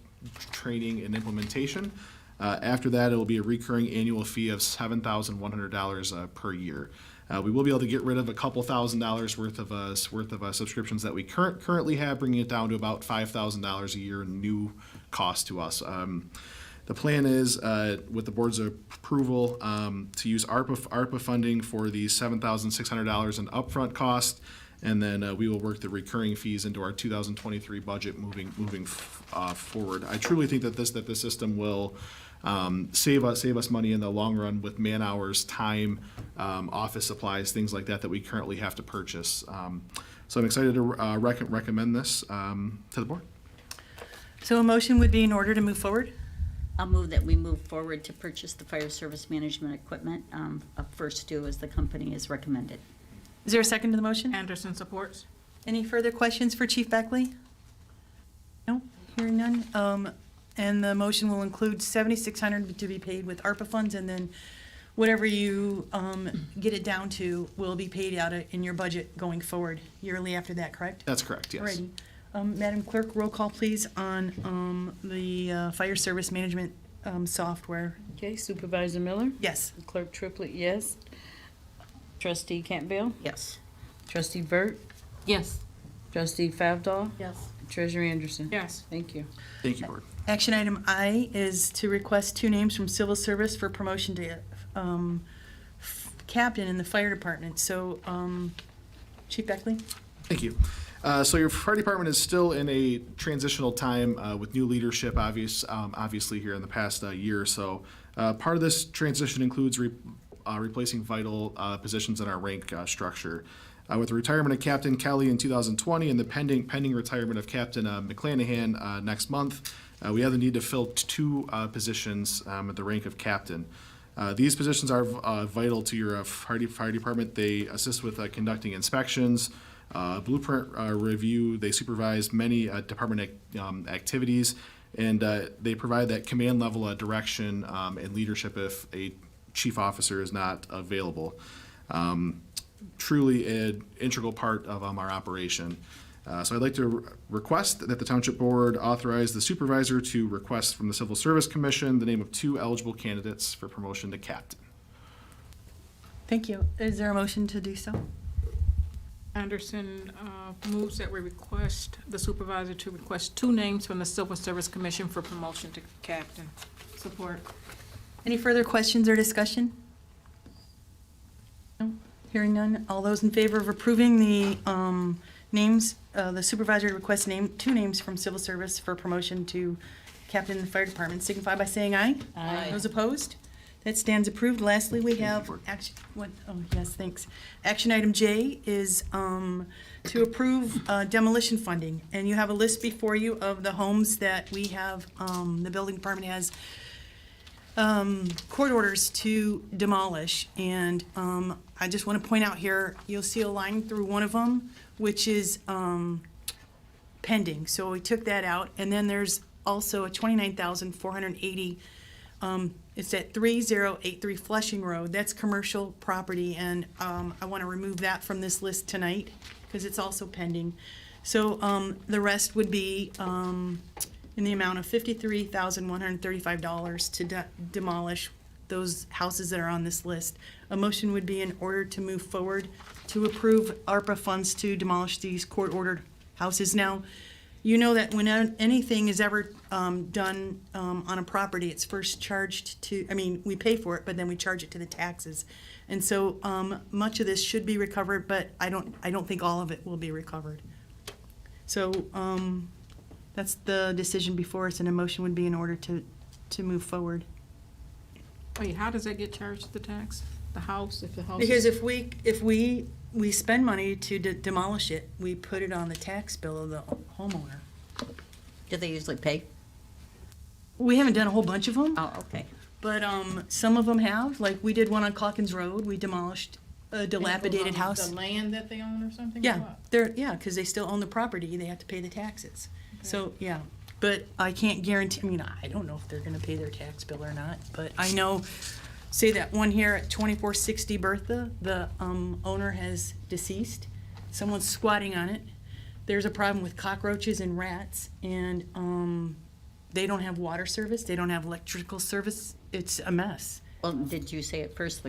training, and implementation. After that, it will be a recurring annual fee of $7,100 per year. We will be able to get rid of a couple $1,000s worth of subscriptions that we currently have, bringing it down to about $5,000 a year in new cost to us. The plan is, with the board's approval, to use ARPA funding for the $7,600 in upfront cost, and then we will work the recurring fees into our 2023 budget moving forward. I truly think that this system will save us money in the long run with man hours, time, office supplies, things like that we currently have to purchase. So I'm excited to recommend this to the board. So a motion would be in order to move forward? I'll move that we move forward to purchase the fire service management equipment. First Do as the company is recommended. Is there a second to the motion? Anderson supports. Any further questions for Chief Beckley? No, hearing none. And the motion will include $7,600 to be paid with ARPA funds, and then whatever you get it down to will be paid out in your budget going forward yearly after that, correct? That's correct, yes. Alrighty. Madam Clerk, roll call please on the fire service management software. Okay, Supervisor Miller? Yes. Clerk Triplett, yes. Trustee Campbell? Yes. Trustee Burt? Yes. Trustee Favdal? Yes. Treasurer Anderson. Yes. Thank you. Thank you, Board. Action item I is to request 2 names from civil service for promotion to captain in the fire department. So, Chief Beckley? Thank you. So your fire department is still in a transitional time with new leadership, obviously here in the past year or so. Part of this transition includes replacing vital positions in our rank structure. With the retirement of Captain Kelly in 2020 and the pending retirement of Captain McClanahan next month, we have the need to fill 2 positions at the rank of captain. These positions are vital to your fire department. They assist with conducting inspections, blueprint review. They supervise many department activities, and they provide that command level direction and leadership if a chief officer is not available. Truly an integral part of our operation. So I'd like to request that the Township Board authorize the supervisor to request from the Civil Service Commission the name of 2 eligible candidates for promotion to captain. Thank you. Is there a motion to do so? Anderson moves that we request the supervisor to request 2 names from the Civil Service Commission for promotion to captain. Support. Any further questions or discussion? No? Hearing none. All those in favor of approving the names, the supervisor to request 2 names from civil service for promotion to captain in the fire department, signify by saying aye. Aye. Those opposed? That stands approved. Lastly, we have action, yes, thanks. Action item J is to approve demolition funding. And you have a list before you of the homes that we have, the building department has court orders to demolish. And I just want to point out here, you'll see a line through one of them, which is pending. So we took that out. And then there's also a $29,480. It's at 3083 Flushing Road. That's commercial property, and I want to remove that from this list tonight because it's also pending. So the rest would be in the amount of $53,135 to demolish those houses that are on this list. A motion would be in order to move forward to approve ARPA funds to demolish these court-ordered houses. Now, you know that when anything is ever done on a property, it's first charged to, we pay for it, but then we charge it to the taxes. And so much of this should be recovered, but I don't think all of it will be recovered. So that's the decision before us, and a motion would be in order to move forward. Wait, how does that get charged to the tax? The house, if the house Because is... if we spend money to demolish it, we put it on the tax bill of the homeowner. Do they usually pay? We haven't done a whole bunch of them. Oh, okay. But some of them have. Like, we did one on Calkins Road. We demolished a dilapidated house. The land that they own or something? Yeah, because they still own the property. They have to pay the taxes. Okay. So, yeah. But I can't guarantee, I don't know if they're going to pay their tax bill or not. But I know, say that one here at 2460 Bertha, the owner has deceased. Someone's squatting on it. There's a problem with cockroaches and rats, and they don't have water service. They don't have electrical service. It's a mess. Well, did you say at first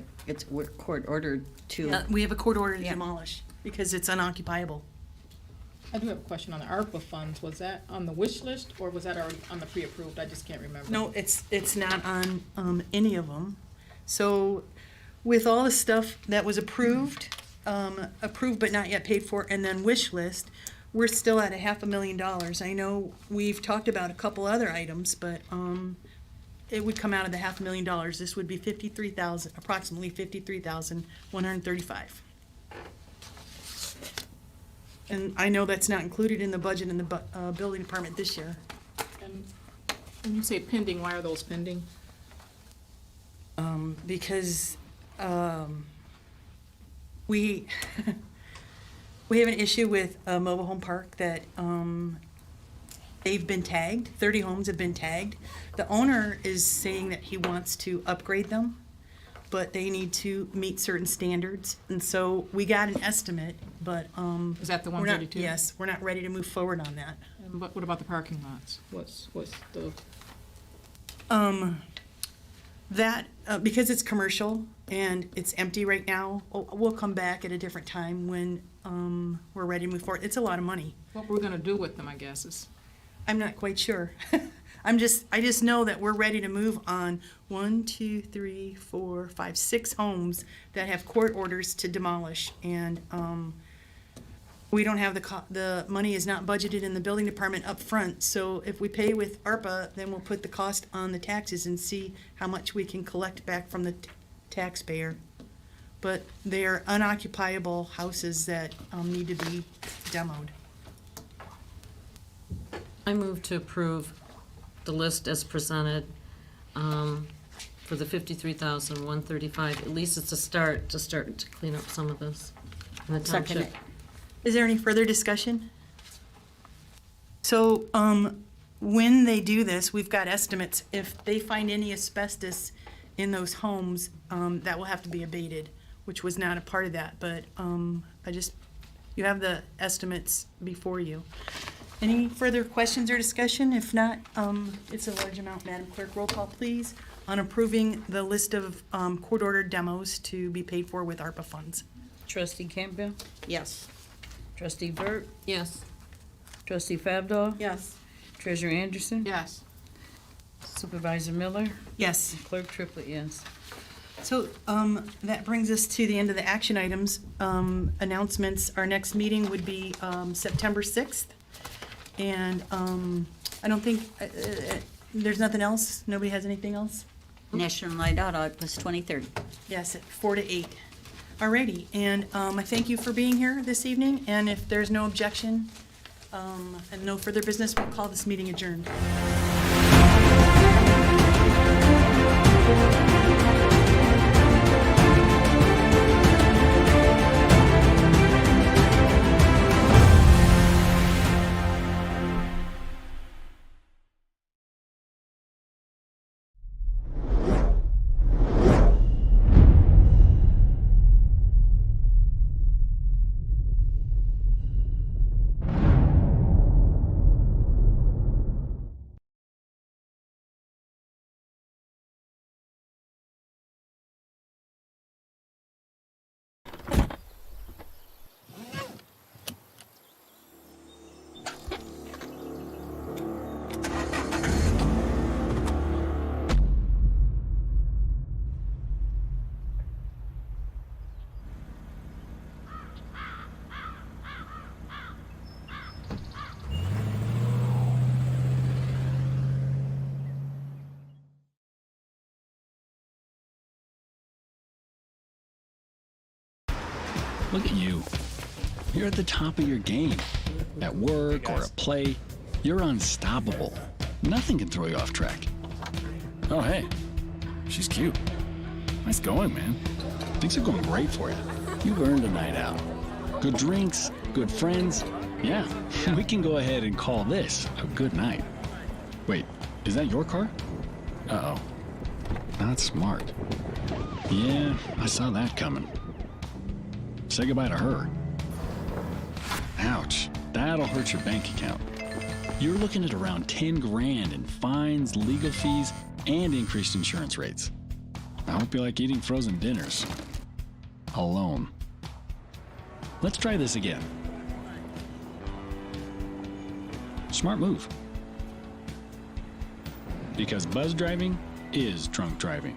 we're court ordered to? We have a court order to demolish because it's unoccupiable. I do have a question on the ARPA funds. Was that on the wish list, or was that already on the pre-approved? I just can't remember. No, it's not on any of them. So with all the stuff that was approved but not yet paid for, and then wish list, we're still at $500,000. I know we've talked about a couple other items, but it would come out of the $500,000. This would be approximately $53,135. And I know that's not included in the budget in the building department this year. And when you say pending, why are those pending? Because we we have an issue with a mobile home park that they've been tagged. 30 homes have been tagged. The owner is saying that he wants to upgrade them, but they need to meet certain standards. And so we got an estimate, but Is that the we're not- 132? Yes, we're not ready to move forward on that. And what about the parking lots? What's the... That, because it's commercial and it's empty right now, we'll come back at a different time when we're ready to move forward. It's a lot of money. What we're gonna do with them, I guess, is. I'm not quite sure. I just know that we're ready to move on 1, 2, 3, 4, 5, 6 homes that have court orders to demolish. And we don't have the money is not budgeted in the building department up front. So if we pay with ARPA, then we'll put the cost on the taxes and see how much we can collect back from the taxpayer. But they're unoccupiable houses that need to be demoed. I move to approve the list as presented for the $53,135. At least it's a start to clean up some of this in the Second township. it. Is there any further discussion? So, when they do this, we've got estimates. If they find any asbestos in those homes, that will have to be abated, which was not a part of that, but, you have the estimates before you. Any further questions or discussion? If not, it's a large amount. Madam Clerk, roll call, please, on approving the list of, court-ordered demos to be paid for with ARPA funds. Trustee Campbell? Yes. Trustee Burt? Yes. Trustee Fabdo? Yes. Treasurer Anderson? Yes. Supervisor Miller? Yes. Clerk Triplett, yes. So that brings us to the end of the action items. Announcements, our next meeting would be September 6th. And I don't think, there's nothing else? Nobody has anything else? National Night Out, August 23rd. Yes, at 4 to 8. Alrighty, and I thank you for being here this evening. And if there's no objection and no further business, we'll call this meeting adjourned. Look at you. You're at the top of your game. At work or at play, you're unstoppable. Nothing can throw you off track. Oh, hey. She's cute. Nice going, man. Things are going great for you. You've earned a night out. Good drinks, good friends. Yeah, we can go ahead and call this a good night. Wait, is that your car? Uh-oh. Not smart. Yeah, I saw that coming. Say goodbye to her. Ouch, that'll hurt your bank account. You're looking at around 10 grand in fines, legal fees, and increased insurance rates. I hope you like eating frozen dinners. Alone. Let's try this again. Smart move. Because buzz driving is drunk driving.